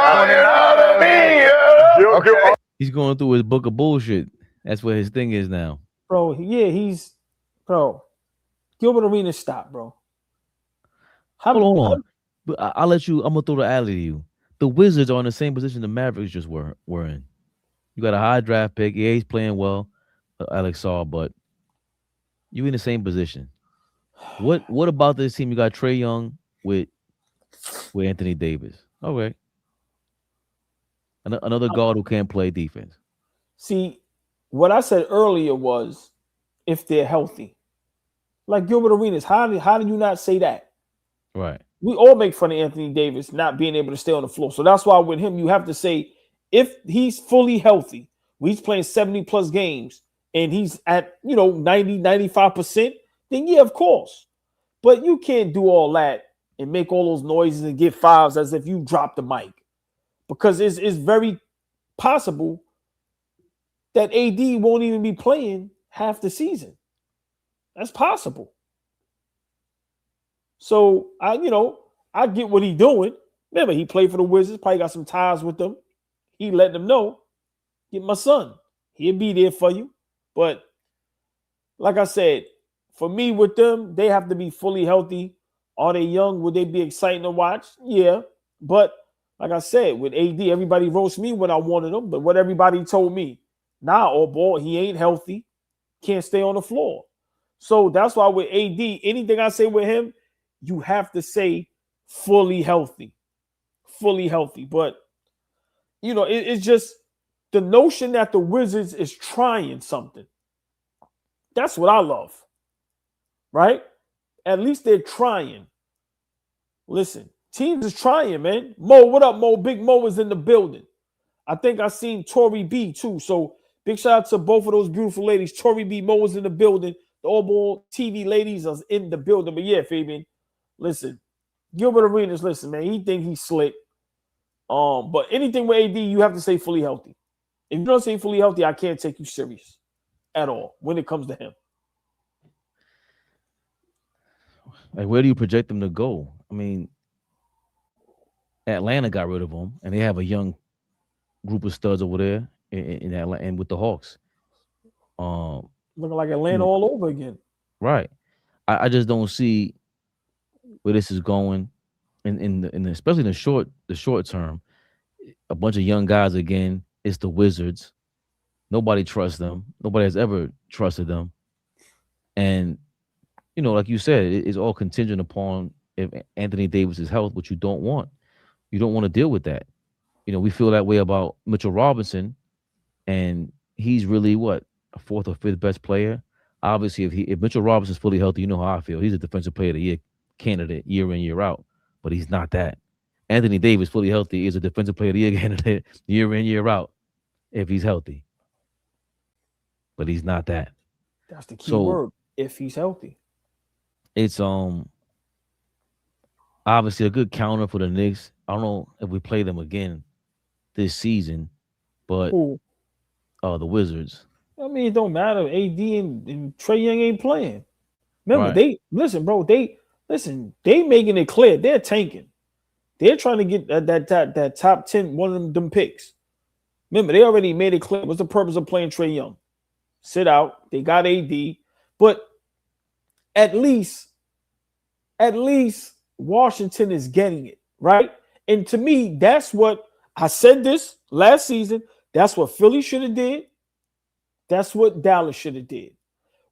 Okay. He's going through his book of bullshit. That's what his thing is now. Bro, yeah, Gilbert Arenas stop, bro. Hold on. But I'll let you, I'm going to throw the alley to you. The Wizards are in the same position the Mavericks just were in. You got a high draft pick. Yeah, he's playing well, Alex Saw, but you in the same position. What about this team? You got Trae Young with Anthony Davis. Okay. Another guard who can't play defense. See, what I said earlier was if they're healthy. Like Gilbert Arenas, how did you not say that? Right. We all make fun of Anthony Davis not being able to stay on the floor. So that's why with him, you have to say if he's fully healthy, he's playing 70+ games and he's at, 90, 95%, then yeah, of course. But you can't do all that and make all those noises and get fouls as if you dropped the mic. Because it's very possible that AD won't even be playing half the season. That's possible. So I get what he's doing. Remember, he played for the Wizards, probably got some ties with them. He let them know, get my son. He'll be there for you. But like I said, for me with them, they have to be fully healthy. Are they young? Would they be exciting to watch? Yeah. But like I said, with AD, everybody roast me when I wanted them. But what everybody told me, AllBall, he ain't healthy. Can't stay on the floor. So that's why with AD, anything I say with him, you have to say fully healthy. Fully healthy. But, it's just the notion that the Wizards is trying something. That's what I love. Right? At least they're trying. Listen, Teams is trying, man. Mo, what up, Mo? Big Mo is in the building. I think I seen Tori B too. So big shout out to both of those beautiful ladies. Tori B, Mo is in the building. The AllBall TV ladies are in the building. But yeah, Fabian, listen, Gilbert Arenas, listen, man, he think he's slick. But anything with AD, you have to say fully healthy. If you don't say fully healthy, I can't take you serious at all when it comes to him. Like, where do you project them to go? I mean, Atlanta got rid of him, and they have a young group of studs over there in Atlanta and with the Hawks. Looking like Atlanta all over again. Right. I just don't see where this is going, especially in the short term. A bunch of young guys again. It's the Wizards. Nobody trusts them. Nobody has ever trusted them. And like you said, it's all contingent upon if Anthony Davis's health, which you don't want. You don't want to deal with that. We feel that way about Mitchell Robinson, and he's really what, a fourth or fifth best player. Obviously, if Mitchell Robinson's fully healthy, you know how I feel. He's a defensive player of the year candidate year in, year out, but he's not that. Anthony Davis, fully healthy, is a defensive player of the year candidate year in, year out, if he's healthy. But he's not that. That's the key word, if he's healthy. It's obviously a good counter for the Knicks. I don't know if we play them again this season, but the Wizards. I mean, it don't matter. AD and Trae Young ain't playing. Remember, right. They making it clear they're tanking. They're trying to get that top 10, one of them picks. Remember, they already made it clear. What's the purpose of playing Trae Young? Sit out. They got AD, but at least Washington is getting it, right? And to me, that's what I said this last season. That's what Philly should have did. That's what Dallas should have did.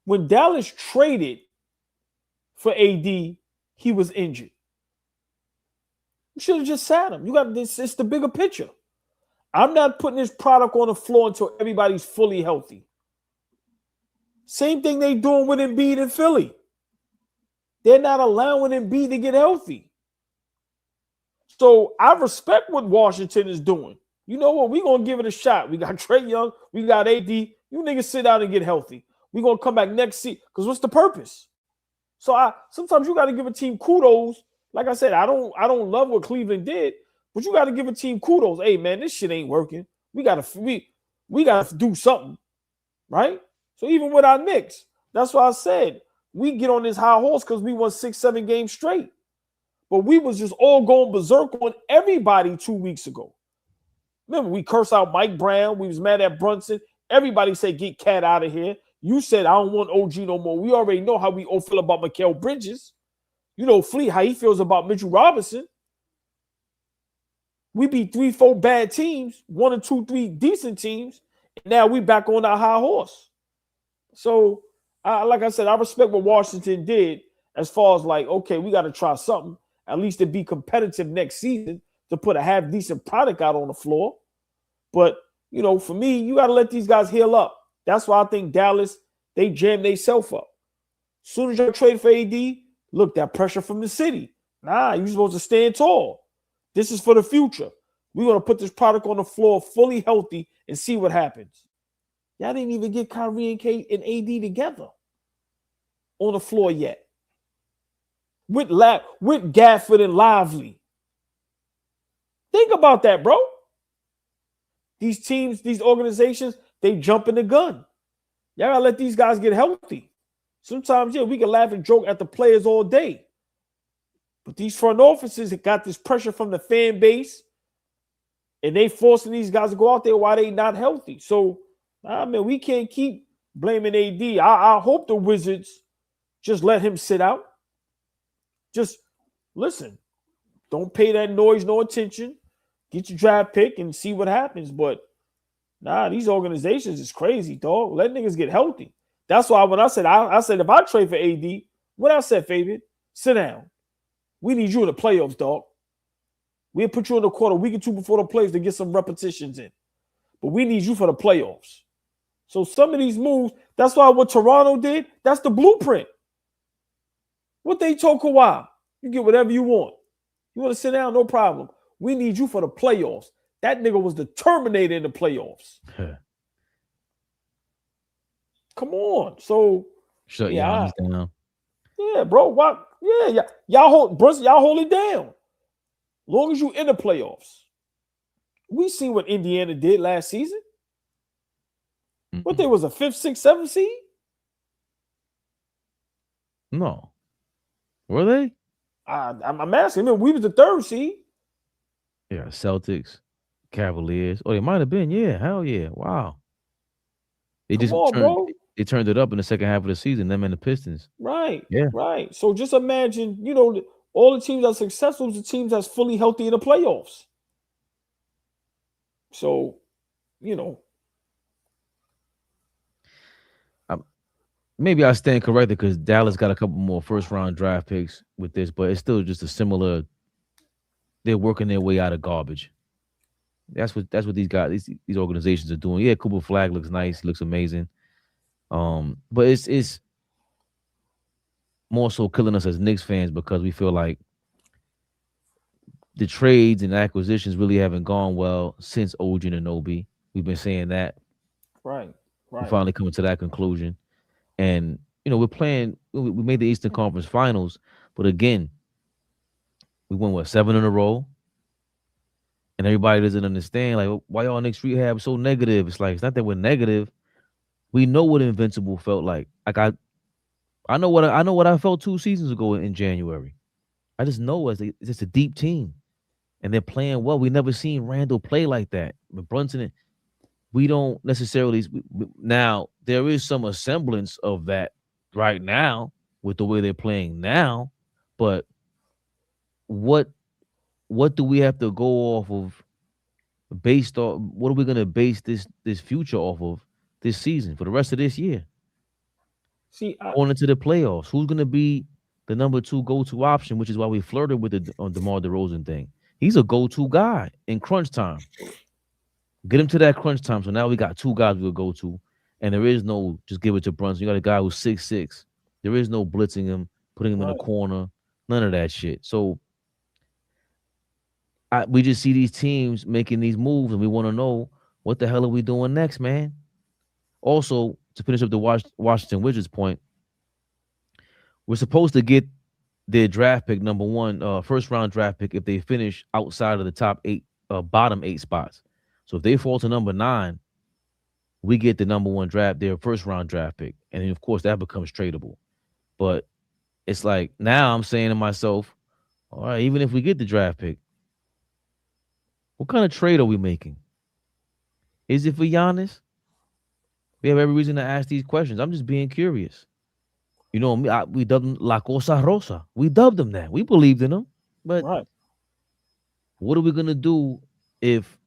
When Dallas traded for AD, he was injured. You should have just sat him. You got this. It's the bigger picture. I'm not putting this product on the floor until everybody's fully healthy. Same thing they doing with Embiid in Philly. They're not allowing Embiid to get healthy. So I respect what Washington is doing. You know what? We're going to give it a shot. We got Trae Young. We got AD. You niggas sit down and get healthy. We're going to come back next season. Because what's the purpose? So sometimes you got to give a team kudos. Like I said, I don't love what Cleveland did, but you got to give a team kudos. Hey, man, this shit ain't working. We got to do something, right? So even with our Knicks, that's why I said we get on this high horse because we won 6-7 games straight. But we was just all going berserk on everybody 2 weeks ago. Remember, we cursed out Mike Brown. We was mad at Brunson. Everybody said, get Cat out of here. You said, I don't want OG no more. We already know how we all feel about Mikal Bridges. You know, Fleet, how he feels about Mitchell Robinson. We beat 3-4 bad teams, 1 or 2, 3 decent teams. And now we back on our high horse. So, like I said, I respect what Washington did as far as like, okay, we got to try something, at least to be competitive next season, to put a half-decent product out on the floor. But, for me, you got to let these guys heal up. That's why I think Dallas, they jammed themselves up. As soon as you trade for AD, look, that pressure from the city. Nah, you're supposed to stand tall. This is for the future. We're going to put this product on the floor fully healthy and see what happens. Y'all didn't even get Kyrie and AD together on the floor yet. With Gafford and Lively. Think about that, bro. These teams, these organizations, they jump in the gun. Y'all gotta let these guys get healthy. Sometimes, we can laugh and joke at the players all day. But these front offices have got this pressure from the fan base, and they forcing these guys to go out there while they not healthy. So, we can't keep blaming AD. I hope the Wizards just let him sit out. Just listen. Don't pay that noise no attention. Get your draft pick and see what happens. But, these organizations is crazy, dog. Let niggas get healthy. That's why when I said if I trade for AD, what I said, Fabian, sit down. We need you in the playoffs, dog. We'll put you in the court a week or two before the playoffs to get some repetitions in. But we need you for the playoffs. So some of these moves, that's why what Toronto did, that's the blueprint. What they told Kawhi, you get whatever you want. You want to sit down? No problem. We need you for the playoffs. That nigga was the Terminator in the playoffs. Come on. So shut Giannis down. Yeah, bro. What? Yeah. Y'all hold Brunson, y'all hold it down. Long as you in the playoffs. We seen what Indiana did last season. What they was a 5th, 6th, 7th seed? No. Were they? I'm asking him. We was the 3rd seed. Yeah, Celtics, Cavaliers. Oh, they might have been. Yeah, hell yeah. Wow. They they turned it up in the second half of the season, them and the Pistons. Right. Yeah. Right. So just imagine, all the teams that are successful is the teams that's fully healthy in the playoffs. So, maybe I stand corrected because Dallas got a couple more first-round draft picks with this, but it's still just a similar. They're working their way out of garbage. That's what these guys, these organizations are doing. Yeah, Cooper Flag looks nice, looks amazing. But it's more so killing us as Knicks fans because we feel like the trades and acquisitions really haven't gone well since OG and Anunoby. We've been saying that. Right. We're finally coming to that conclusion. And, we're playing, we made the Eastern Conference Finals, but again, we won, 7 in a row? And everybody doesn't understand, like, why y'all Knicks rehab so negative? It's like, it's not that we're negative. We know what Invincible felt like. Like, I know what I felt 2 seasons ago in January. I just know it's just a deep team. And they're playing well. We never seen Randall play like that. But Brunson, we don't necessarily now there is some semblance of that right now with the way they're playing now, but what do we have to go off of based on what are we going to base this future off of this season for the rest of this year? Going into the playoffs, who's going to be the number 2 go-to option, which is why we flirted with the DeMar DeRozan thing. He's a go-to guy in crunch time. Get him to that crunch time. So now we got 2 guys we'll go to. And there is no just give it to Brunson. You got a guy who's 6'6". There is no blitzing him, putting him in a corner. None of that shit. So we just see these teams making these moves, and we want to know what the hell are we doing next, man? Also, to finish up the Washington Wizards point, we're supposed to get their draft pick, number 1, first-round draft pick, if they finish outside of the top 8, bottom 8 spots. So if they fall to number 9, we get the number 1 draft, their first-round draft pick. And then, of course, that becomes tradable. But it's like now I'm saying to myself, all right, even if we get the draft pick, what kind of trade are we making? Is it for Giannis? We have every reason to ask these questions. I'm just being curious. We dubbed them La Cosa Rosa. We dubbed them that. We believed in them. But what are we going to do if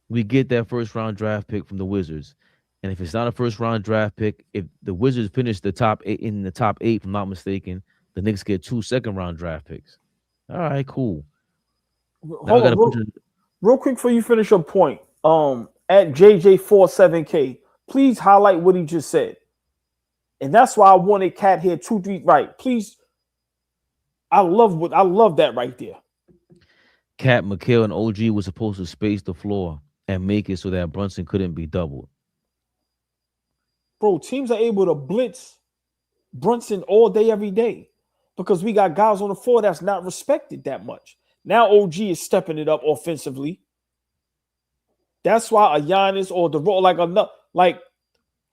we get that first-round draft pick from the Wizards? And if it's not a first-round draft pick, if the Wizards finish the top 8 in the top 8, if I'm not mistaken, the Knicks get 2 second-round draft picks. All right, cool. Hold on, real quick before you finish your point. At JJ47K, please highlight what he just said. And that's why I wanted Cat here 2, 3 right. Please. I love that right there. Cat, McHale, and OG was supposed to space the floor and make it so that Brunson couldn't be doubled. Bro, teams are able to blitz Brunson all day, every day, because we got guys on the floor that's not respected that much. Now OG is stepping it up offensively. That's why a Giannis or the role like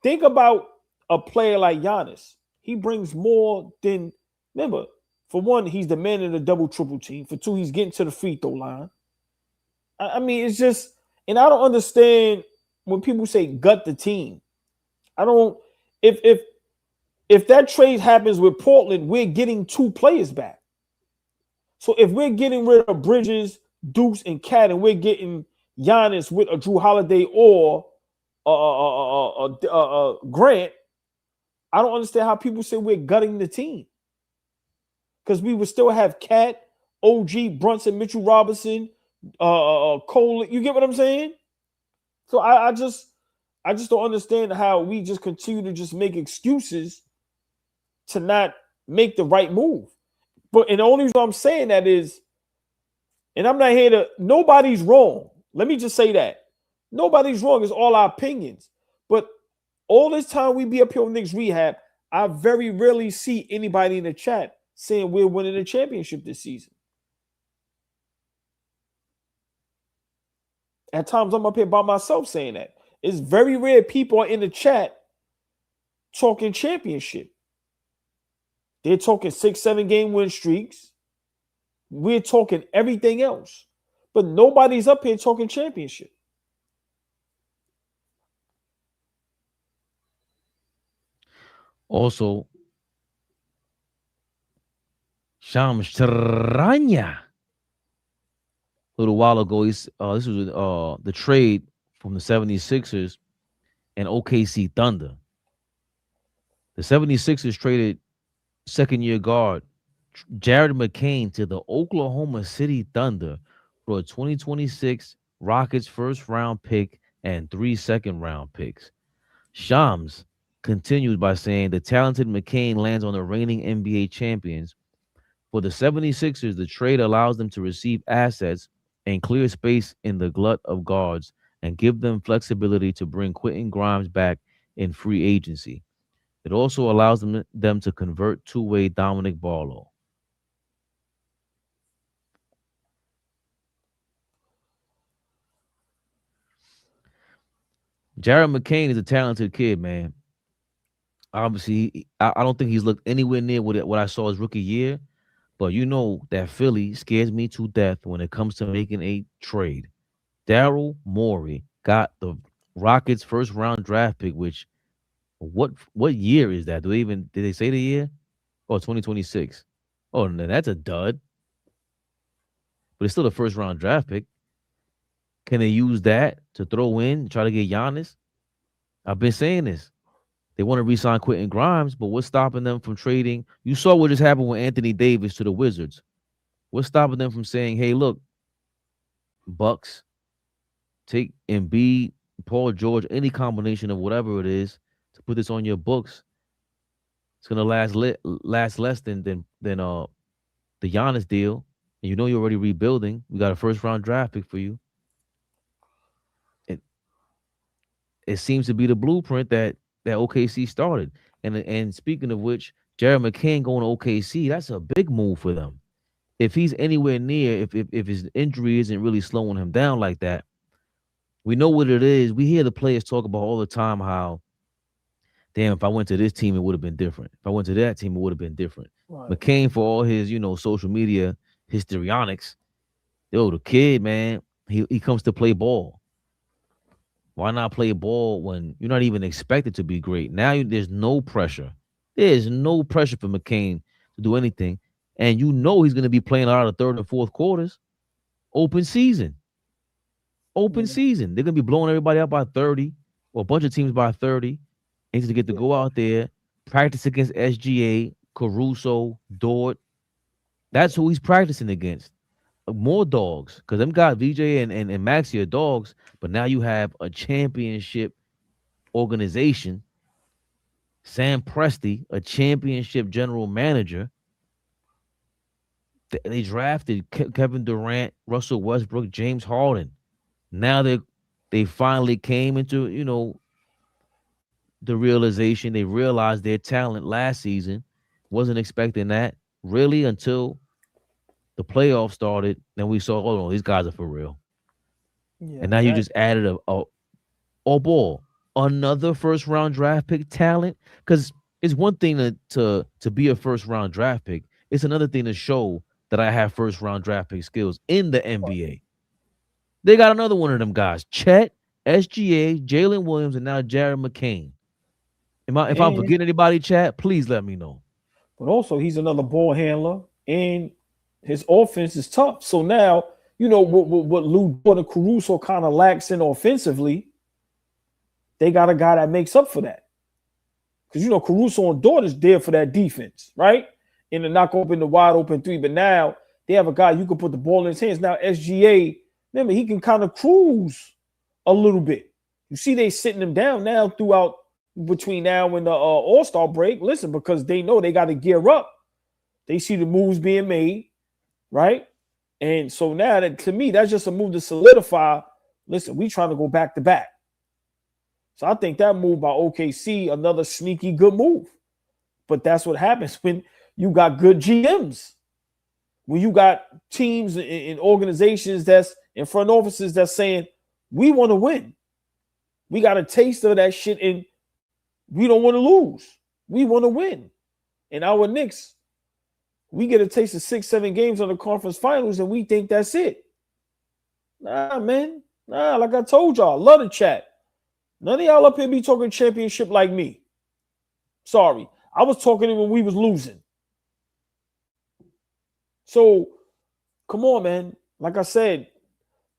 think about a player like Giannis. He brings more than, remember, for one, he's the man in the double-triple team. For 2, he's getting to the free throw line. I mean, it's just, and I don't understand when people say gut the team. I don't, if that trade happens with Portland, we're getting 2 players back. So if we're getting rid of Bridges, Deuce, and Cat, and we're getting Giannis with a Drew Holiday or Grant, I don't understand how people say we're gutting the team. Because we would still have Cat, OG, Brunson, Mitchell Robinson, Cole. You get what I'm saying? So I just don't understand how we just continue to just make excuses to not make the right move. But and the only reason I'm saying that is, and I'm not here to, nobody's wrong. Let me just say that. Nobody's wrong. It's all our opinions. But all this time we be up here on Knicks Rehab, I very rarely see anybody in the chat saying we're winning a championship this season. At times I'm up here by myself saying that. It's very rare people are in the chat talking championship. They're talking 6-7 game win streaks. We're talking everything else. But nobody's up here talking championship. Also, Shams Charania. A little while ago, this was the trade from the 76ers and OKC Thunder. The 76ers traded second-year guard Jared McCain to the Oklahoma City Thunder for a 2026 Rockets first-round pick and 3 second-round picks. Shams continued by saying the talented McCain lands on the reigning NBA champions. For the 76ers, the trade allows them to receive assets and clear space in the glut of guards and give them flexibility to bring Quentin Grimes back in free agency. It also allows them to convert two-way Dominic Barlow. Jared McCain is a talented kid, man. Obviously, I don't think he's looked anywhere near what I saw his rookie year, but you know that Philly scares me to death when it comes to making a trade. Daryl Morey got the Rockets first-round draft pick, which what year is that? Did they say the year? Oh, 2026. Oh, no, that's a dud. But it's still a first-round draft pick. Can they use that to throw in, try to get Giannis? I've been saying this. They want to re-sign Quentin Grimes, but what's stopping them from trading? You saw what just happened with Anthony Davis to the Wizards. What's stopping them from saying, hey, look, Bucks, take Embiid, Paul George, any combination of whatever it is to put this on your books. It's gonna last less than the Giannis deal, and you know you're already rebuilding. We got a first-round draft pick for you. It seems to be the blueprint that OKC started. And speaking of which, Jared McCain going to OKC, that's a big move for them. If he's anywhere near, if his injury isn't really slowing him down like that, we know what it is. We hear the players talk about all the time how, damn, if I went to this team, it would have been different. If I went to that team, it would have been different. Right. McCain, for all his, social media histrionics, the kid, man, he comes to play ball. Why not play ball when you're not even expected to be great? Now there's no pressure. There's no pressure for McCain to do anything. And he's going to be playing out of the third and fourth quarters. Open season. Season. They're going to be blowing everybody up by 30, or a bunch of teams by 30. And he's going to get to go out there, practice against SGA, Caruso, Dort. That's who he's practicing against. More dogs, because them guys, VJ and Maxey are dogs, but now you have a championship organization. Sam Presti, a championship general manager. They drafted Kevin Durant, Russell Westbrook, James Harden. Now they finally came into, the realization. They realized their talent last season. Wasn't expecting that really until the playoffs started, then we saw, oh no, these guys are for real. Yeah, and now you just added another first round draft pick talent. Because it's one thing to be a first round draft pick. It's another thing to show that I have first round draft pick skills in the NBA. They got another one of them guys, Chet, SGA, Jalen Williams, and now Jared McCain. If I'm forgetting anybody, Chat, please let me know. But also, he's another ball handler, and his offense is tough. So now, what Lou Dort and Caruso kind of lacks in offensively, they got a guy that makes up for that. Because, Caruso and Dort is there for that defense, right? And to knock open the wide open three. But now they have a guy you can put the ball in his hands. Now, SGA, remember, he can kind of cruise a little bit. You see they sitting him down now throughout between now and the All-Star break. Listen, because they know they got to gear up. They see the moves being made, right? And so now that to me, that's just a move to solidify. Listen, we trying to go back to back. So I think that move by OKC, another sneaky good move. But that's what happens when you got good GMs. When you got teams and organizations that's in front offices that's saying, we want to win. We got a taste of that shit and we don't want to lose. We want to win. And our Knicks, we get a taste of 6-7 games on the conference finals and we think that's it. Nah, man. Nah, like I told y'all, love the chat. None of y'all up here be talking championship like me. Sorry. I was talking when we was losing. So, come on, man. Like I said,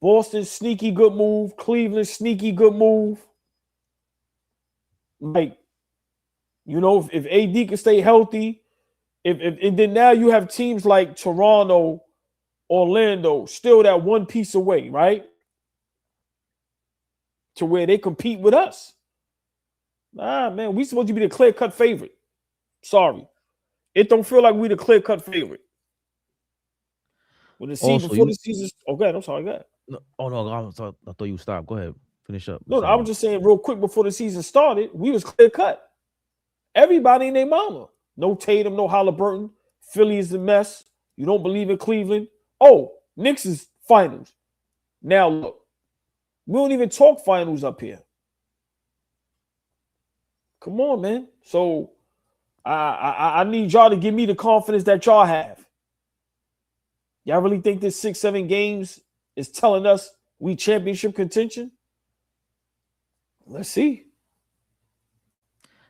Boston, sneaky good move. Cleveland, sneaky good move. Like, you know, if AD can stay healthy, and then now you have teams like Toronto, Orlando, still that one piece away, right? To where they compete with us. Nah, man, we supposed to be the clear-cut favorite. Sorry. It don't feel like we the clear-cut favorite. When the season before the season, okay, I'm sorry, go ahead. No, oh no, I thought you stopped. Go ahead, finish up. No, I was just saying real quick before the season started, we was clear-cut. Everybody in their mama. No Tatum, no Halliburton. Philly is a mess. You don't believe in Cleveland. Oh, Knicks is finals. Now look, we don't even talk finals up here. Come on, man. So I need y'all to give me the confidence that y'all have. Y'all really think this 6-7 games is telling us we championship contention? Let's see.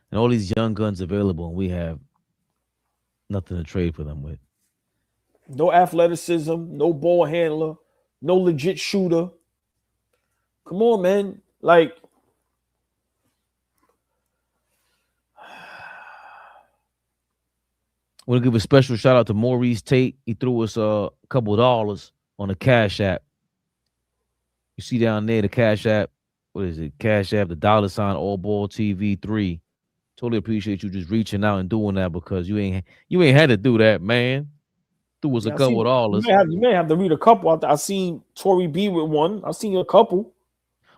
And all these young guns available, and we have nothing to trade for them with. No athleticism, no ball handler, no legit shooter. Come on, man. Like, I want to give a special shout out to Maurice Tate. He threw us a couple of dollars on the Cash App. You see down there the Cash App. What is it? Cash App, the $, AllBall TV 3. Totally appreciate you just reaching out and doing that because you ain't had to do that, man. Threw us a couple of dollars. You may have to read a couple. I seen Tory B with one. I seen a couple.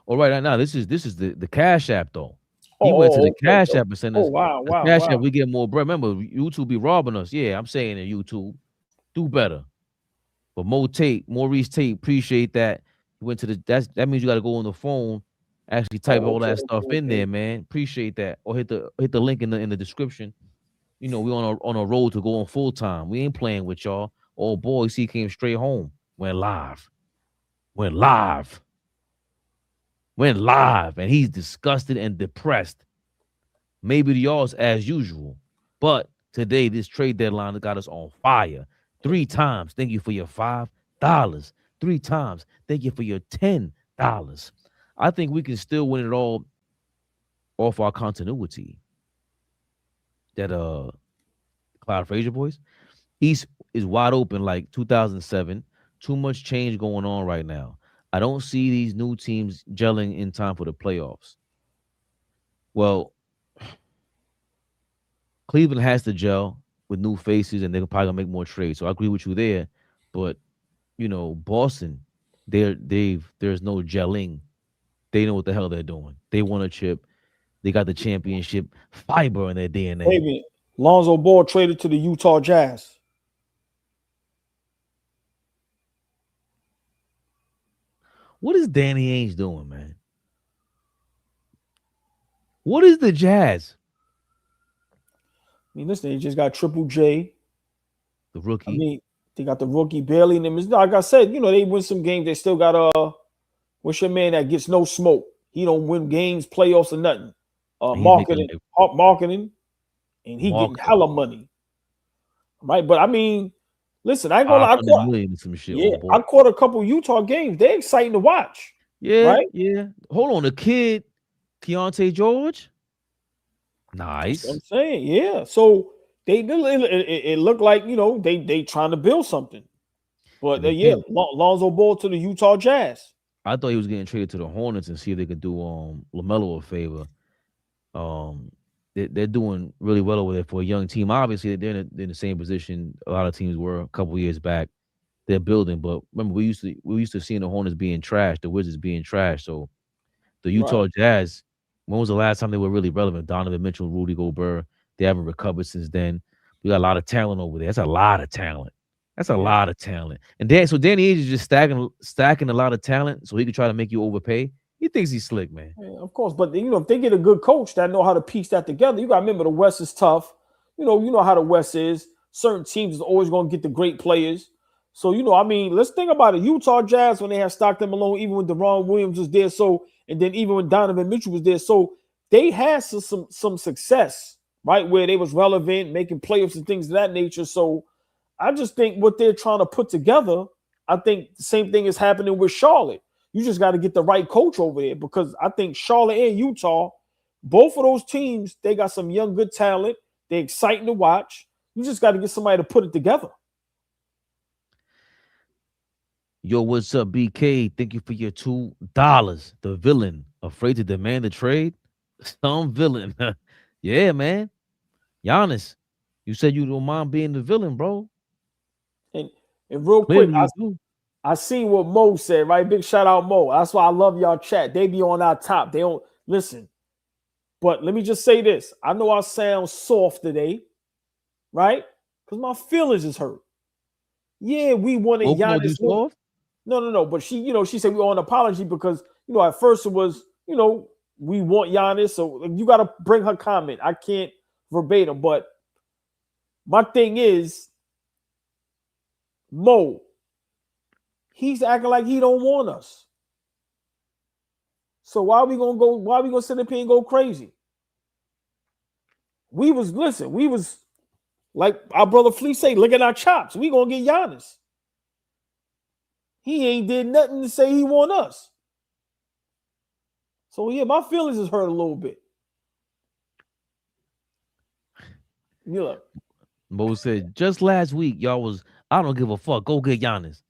All right, now this is the Cash App though. He went to the Cash App and sent us. Oh wow, Cash App, we get more bread. Remember, YouTube be robbing us. Yeah, I'm saying it. YouTube, do better. But Maurice Tate, appreciate that. He went to that means you got to go on the phone, actually type all that stuff in there, man. Appreciate that. Or hit the link in the description. You know, we on a road to go on full time. We ain't playing with y'all. Oh boy, he came straight home. Went live, and he's disgusted and depressed. Maybe to y'all's as usual, but today this trade deadline got us on fire. 3 times, thank you for your $5. 3 times, thank you for your $10. I think we can still win it all off our continuity. That Cloud Frazier boys, East is wide open like 2007. Too much change going on right now. I don't see these new teams gelling in time for the playoffs. Well, Cleveland has to gel with new faces, and they're probably gonna make more trades. So I agree with you there. But you know, Boston, there's no gelling. They know what the hell they're doing. They won a chip. They got the championship fiber in their DNA. Maybe Lonzo Ball traded to the Utah Jazz. What is Danny Ainge doing, man? What is the Jazz? I mean, listen, they just got Triple J. The rookie. I mean, they got the rookie Bailey in them. Like I said, you know, they win some games. They still got what's your man that gets no smoke? He don't win games, playoffs, or nothing. Marketing, and he getting hella money. Right? But I mean, listen, I ain't gonna lie. I caught a couple Utah games. They're exciting to watch. Yeah, right? Yeah. Hold on, the kid, Keontae George. Nice. I'm saying, yeah. So it looked like, you know, they trying to build something. But Lonzo Ball to the Utah Jazz. I thought he was getting traded to the Hornets and see if they could do LaMelo a favor. they're doing really well over there for a young team. Obviously, they're in the same position a lot of teams were a couple years back. They're building, but remember we used to seeing the Hornets being trashed, the Wizards being trashed. So the Utah Jazz, when was the last time they were really relevant? Donovan Mitchell, Rudy Gobert, they haven't recovered since then. We got a lot of talent over there. That's a lot of talent. That's a lot of talent. And so Danny Ainge is just stacking a lot of talent so he can try to make you overpay. He thinks he's slick, man. Yeah, of course, but if they get a good coach that know how to piece that together, you got to remember the West is tough. You know how the West is. Certain teams is always going to get the great players. So let's think about it. Utah Jazz when they had Stockton Malone, even when Deron Williams was there, and then even when Donovan Mitchell was there, so they had some success, right, where they was relevant, making playoffs and things of that nature. So I just think what they're trying to put together, I think the same thing is happening with Charlotte. You just got to get the right coach over there because I think Charlotte and Utah, both of those teams, they got some young, good talent. They're exciting to watch. You just got to get somebody to put it together. Yo, what's up, BK? Thank you for your $2. The villain, afraid to demand a trade? Some villain. Yeah, man. Giannis, you said you don't mind being the villain, bro. And real quick, I seen what Mo said, right? Big shout out, Mo. That's why I love y'all chat. They be on our top. They don't listen. But let me just say this. I know I sound soft today, right? Because my feelings is hurt. Yeah, we wanted Giannis. No. But she said we owe an apology because, at first it was, we want Giannis. So you got to bring her comment. I can't verbatim. But my thing is, Mo, he's acting like he don't want us. So why are we gonna sit up here and go crazy? We was like our brother Flea say, look at our chops. We gonna get Giannis. He ain't did nothing to say he want us. So yeah, my feelings is hurt a little bit. Mo said just last week y'all was I don't give a fuck. Go get Giannis.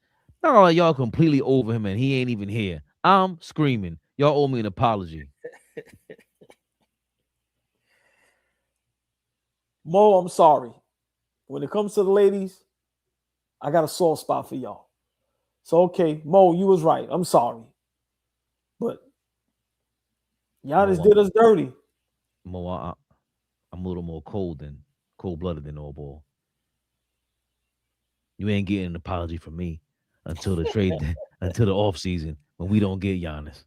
Now y'all completely over him and he ain't even here. I'm screaming. Y'all owe me an apology. Mo, I'm sorry. When it comes to the ladies, I got a soft spot for y'all. So, okay, Mo, you was right. I'm sorry. But Giannis did us dirty. Mo, I'm a little more cold-blooded than AllBall. You ain't getting an apology from me until the trade, until the offseason when we don't get Giannis.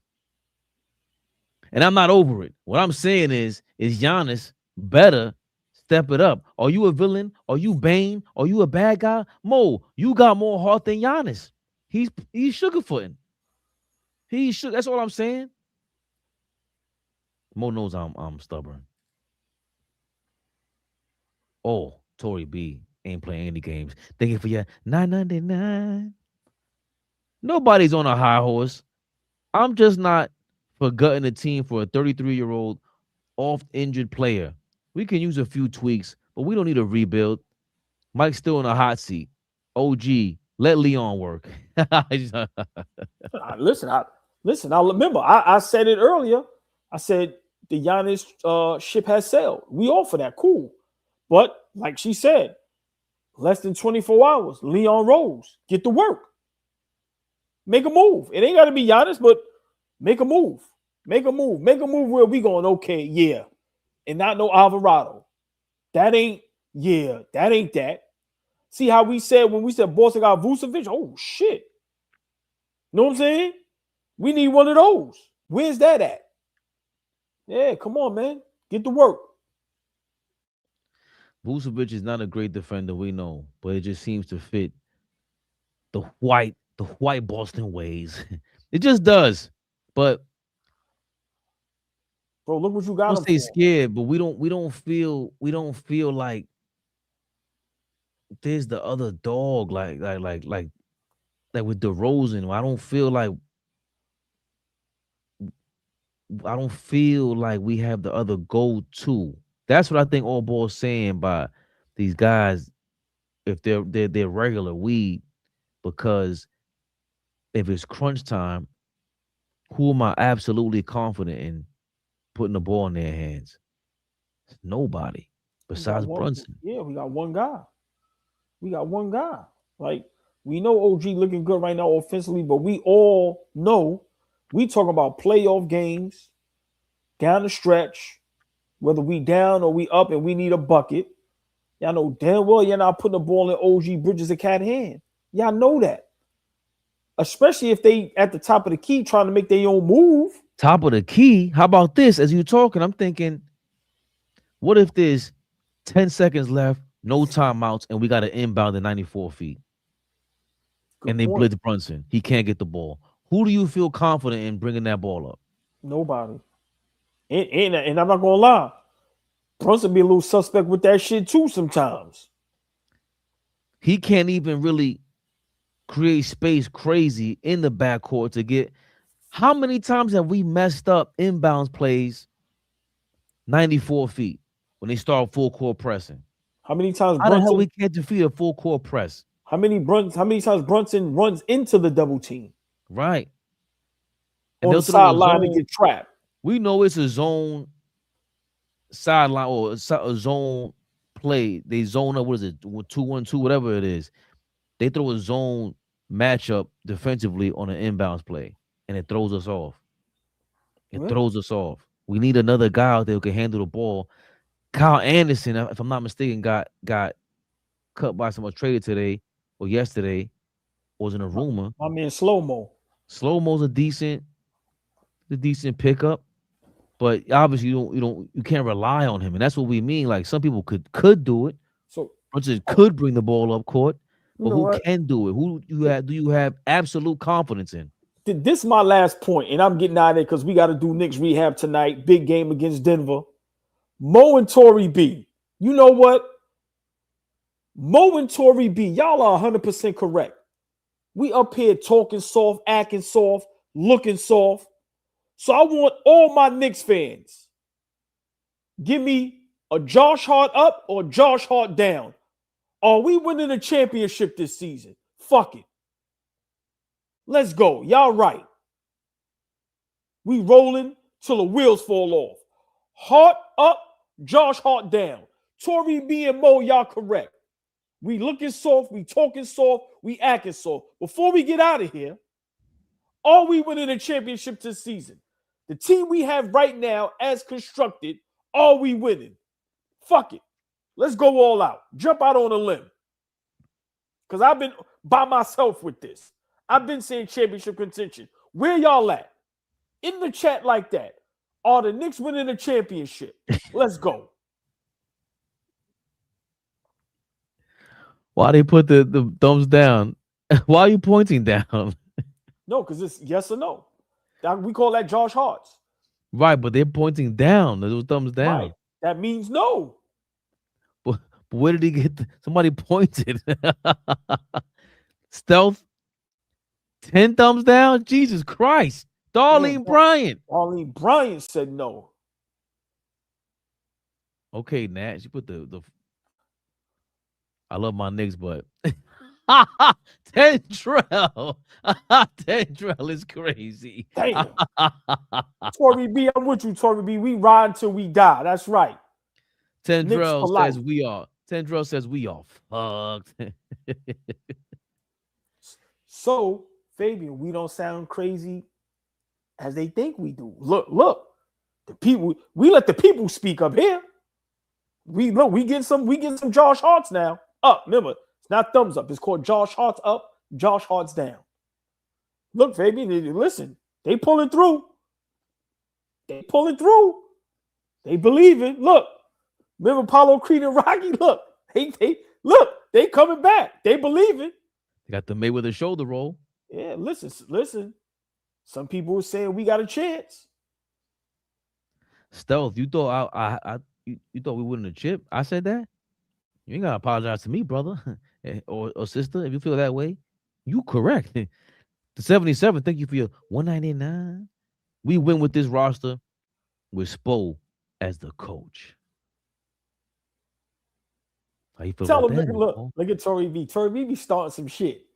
And I'm not over it. What I'm saying is Giannis better step it up. Are you a villain? Are you Bane? Are you a bad guy? Mo, you got more heart than Giannis. He's sugarfooting. That's all I'm saying. Mo knows I'm stubborn. Oh, Tory B ain't playing any games. Thank you for your $9.99. Nobody's on a high horse. I'm just not for gutting the team for a 33-year-old oft-injured player. We can use a few tweaks, but we don't need a rebuild. Mike's still in a hot seat. OG, let Leon work. Listen. I remember I said it earlier. I said the Giannis ship has sailed. We all for that, cool. But like she said, less than 24 hours. Leon Rose, get to work. Make a move. It ain't got to be Giannis, but make a move. Make a move where we going, okay, yeah. And not no Alvarado. That ain't that. See how we said when we said Boston got Vucevic? Oh, shit. Know what I'm saying? We need one of those. Where's that at? Yeah, come on, man. Get to work. Vucevic is not a great defender, we know, but it just seems to fit the white Boston ways. It just does. But bro, look what you got. Don't stay scared, but we don't feel like there's the other dog like with DeRozan. I don't feel like we have the other go-to. That's what I think AllBall's saying by these guys. If they're regular weed, because if it's crunch time, who am I absolutely confident in putting the ball in their hands? Nobody besides Brunson. Yeah, we got one guy. Like, we know OG looking good right now offensively, but we all know we talking about playoff games down the stretch, whether we down or we up and we need a bucket. Y'all know damn well you're not putting the ball in OG Bridges' cat hand. Y'all know that. Especially if they at the top of the key trying to make their own move. Top of the key. How about this? As you talking, I'm thinking, what if there's 10 seconds left, no timeouts, and we got an inbound at 94 feet? Good and they point. blitz Brunson. He can't get the ball. Who do you feel confident in bringing that ball up? Nobody. And I'm not gonna lie, Brunson be a little suspect with that shit too sometimes. He can't even really create space crazy in the backcourt to get. How many times have we messed up inbounds plays 94 feet when they start full court pressing? How many times How the hell we can't defeat a full court press? How many times Brunson runs into the double team? Right. And on the sideline to get trapped. We know it's a zone sideline or a zone play. They zone up, what is it, 2-1-2, whatever it is. They throw a zone matchup defensively on an inbounds play, and it throws us off. It throws us off. We need another guy out there who can handle the ball. Kyle Anderson, if I'm not mistaken, got cut by someone traded today or yesterday. Wasn't a rumor. My man Slow-Mo. Slow-Mo's a decent pickup, but obviously you can't rely on him, and that's what we mean. Like, some people could do it. So Brunson could bring the ball up court, but who what? can do it? Who do you have absolute confidence in? This is my last point, and I'm getting out of there because we got to do Knicks rehab tonight. Big game against Denver. Mo and Tory B. You know what? Mo and Tory B. Y'all are 100% correct. We up here talking soft, acting soft, looking soft. So I want all my Knicks fans, give me a Josh Hart up or Josh Hart down. Are we winning a championship this season? Fuck it. Let's go. Y'all right. We rolling till the wheels fall off. Hart up, Josh Hart down. Tory B and Mo, y'all correct. We looking soft, we talking soft, we acting soft. Before we get out of here, are we winning a championship this season? The team we have right now, as constructed, are we winning? Fuck it. Let's go all out. Jump out on a limb. Because I've been by myself with this. I've been saying championship contention. Where y'all at? In the chat like that. Are the Knicks winning a championship? Let's go. Why they put the thumbs down? Why are you pointing down? No, because it's yes or no. We call that Josh Hart's. Right, but they're pointing down. Those thumbs down. Right. That means no. But where did he get? Somebody pointed. Stealth. 10 thumbs down. Jesus Christ. Darlene Bryant. Darlene Bryant said no. Okay, Nat. She put the. I love my Knicks, but Tendrell. Tendrell is crazy. Damn. Tory B, I'm with you, Tory B. We ride until we die. That's right. Tendrell says we are. Tendrell says we are fucked. So, Fabian, we don't sound crazy as they think we do. Look. The people, we let the people speak up here. We get some Josh Hart's now. Up. Remember, it's not thumbs up. It's called Josh Hart's up, Josh Hart's down. Look, Fabian, listen. They pulling through. They believe it. Look. Remember Apollo Creed and Rocky? Look. They coming back. They believe it. They got the Mayweather shoulder roll. Yeah, listen. Some people were saying we got a chance. Stealth, you thought you thought we wouldn't a chip? I said that. You ain't gotta apologize to me, brother or sister. If you feel that way, you correct. The 77. Thank you for your 199. We win with this roster with Spo as the coach. How you feel? Tell about them, that, nigga, look at Tory B. Tory B be starting some shit.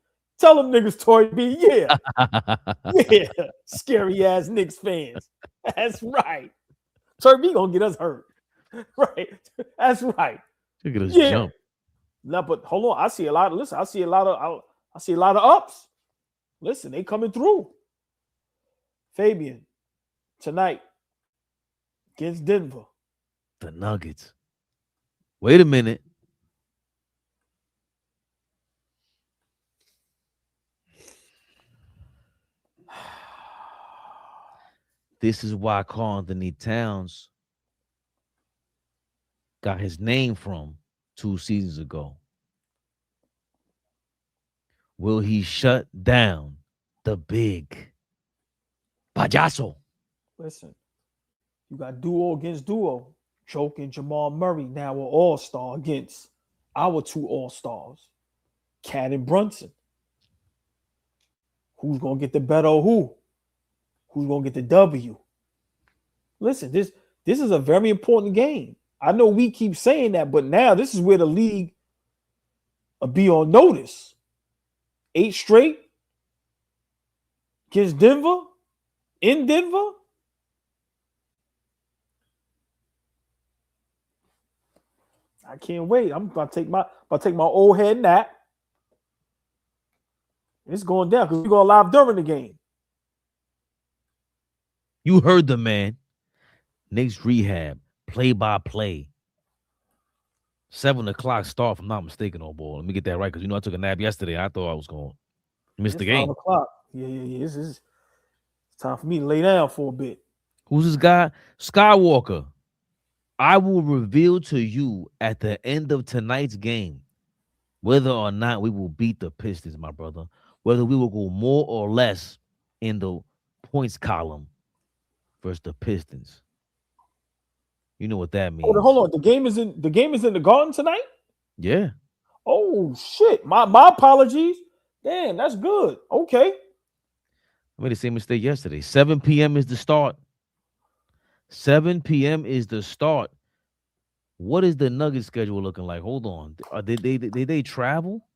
Tell them niggas, Tory B. Yeah. Yeah. Scary ass Knicks fans. That's right. Tory B gonna get us hurt. Right. That's right. Look at this Yeah. jump. No, but hold on. I see a lot of listen. I see a lot of ups. Listen, they coming through. Fabian, tonight against Denver. The Nuggets. Wait a minute. This is why Karl Anthony Towns got his name from 2 seasons ago. Will he shut down the big payaso? Listen, you got duo against duo. Joke and Jamal Murray now an all-star against our 2 all-stars, Cat and Brunson. Who's gonna get the better of who? Who's gonna get the W? Listen, this is a very important game. I know we keep saying that, but now this is where the league will be on notice. 8 straight against Denver, in Denver. I can't wait. I'm about to take my old head nap. It's going down because we're going live during the game. You heard the man. Knicks rehab, play-by-play. 7 o'clock start, if I'm not mistaken, AllBall. Let me get that right, because I took a nap yesterday. I thought I was going to miss the game. 5 o'clock. Yeah. It's time for me to lay down for a bit. Who's this guy? Skywalker. I will reveal to you at the end of tonight's game whether or not we will beat the Pistons, my brother. Whether we will go more or less in the points column versus the Pistons. You know what that means. Hold on. The game is in the Garden tonight? Yeah. Oh shit. My apologies. Damn, that's good. Okay. I made the same mistake yesterday. 7 p.m. is the start. 7 p.m. is the start. What is the Nuggets schedule looking like? Hold on. Did they travel?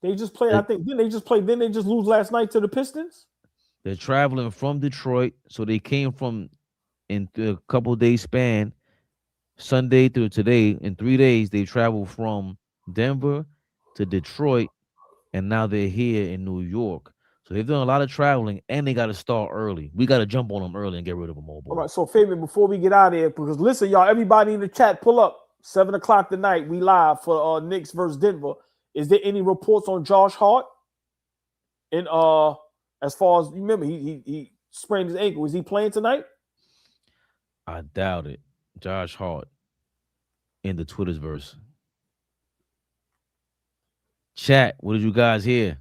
They just played, I think. Didn't they just lose last night to the Pistons? They're traveling from Detroit. So they came from in a couple of days span, Sunday through today. In 3 days, they traveled from Denver to Detroit, and now they're here in New York. So they've done a lot of traveling, and they got to start early. We got to jump on them early and get rid of them all. All right, so Fabian, before we get out of here, because listen, y'all, everybody in the chat, pull up. 7 o'clock tonight, we live for Knicks versus Denver. Is there any reports on Josh Hart? And as far as you remember, he sprained his ankle. Is he playing tonight? I doubt it. Josh Hart in the Twitter's verse. Chat, what did you guys hear?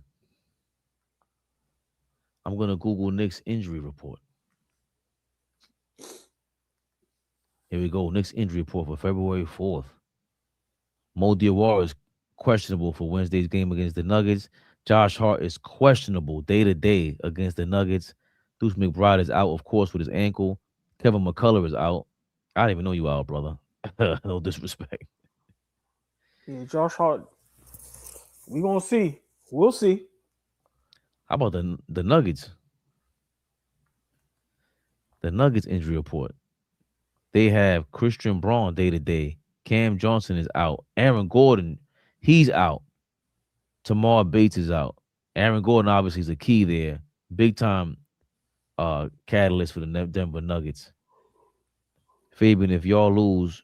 I'm going to Google Knicks injury report. Here we go. Knicks injury report for February 4th. Mo Diawara is questionable for Wednesday's game against the Nuggets. Josh Hart is questionable day-to-day against the Nuggets. Deuce McBride is out, of course, with his ankle. Kevin McCullough is out. I didn't even know you were out, brother. No disrespect. Yeah, Josh Hart. We're going to see. We'll see. How about the Nuggets? The Nuggets injury report. They have Christian Braun day-to-day. Cam Johnson is out. Aaron Gordon, he's out. Tamar Bates is out. Aaron Gordon obviously is a key there. Big-time catalyst for the Denver Nuggets. Fabian, if y'all lose,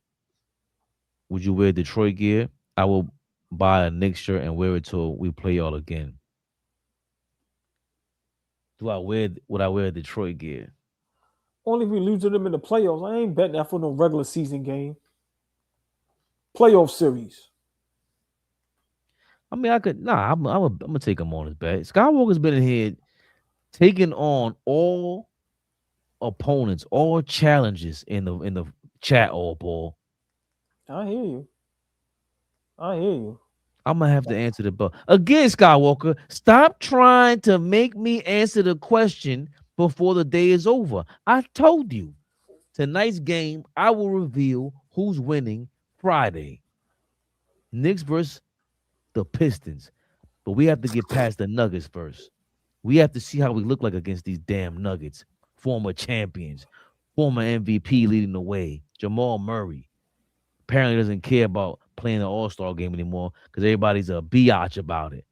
would you wear Detroit gear? I will buy a Knicks shirt and wear it till we play y'all again. Would I wear Detroit gear? Only if we lose to them in the playoffs. I ain't betting that for no regular season game. Playoff series. I mean, I could. Nah, I'm gonna take him on his bet. Skywalker's been in here taking on all opponents, all challenges in the chat. AllBall. I hear you. I'm gonna have to answer the bell again. Skywalker, stop trying to make me answer the question before the day is over. I told you tonight's game. I will reveal who's winning Friday. Knicks versus the Pistons, but we have to get past the Nuggets first. We have to see how we look like against these damn Nuggets, former champions. Former MVP leading the way. Jamal Murray apparently doesn't care about playing the All-Star game anymore because everybody's a biatch about it.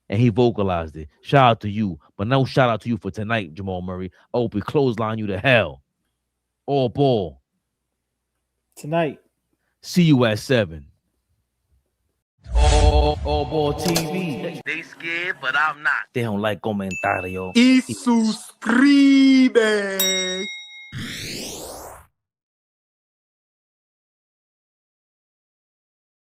And he vocalized it. Shout out to you. But no shout out to you for tonight, Jamal Murray. I hope we clothesline you to hell. All ball. Tonight. See you at 7. AllBall TV. They scared, but I'm not. They don't like comentario. Y suscribe.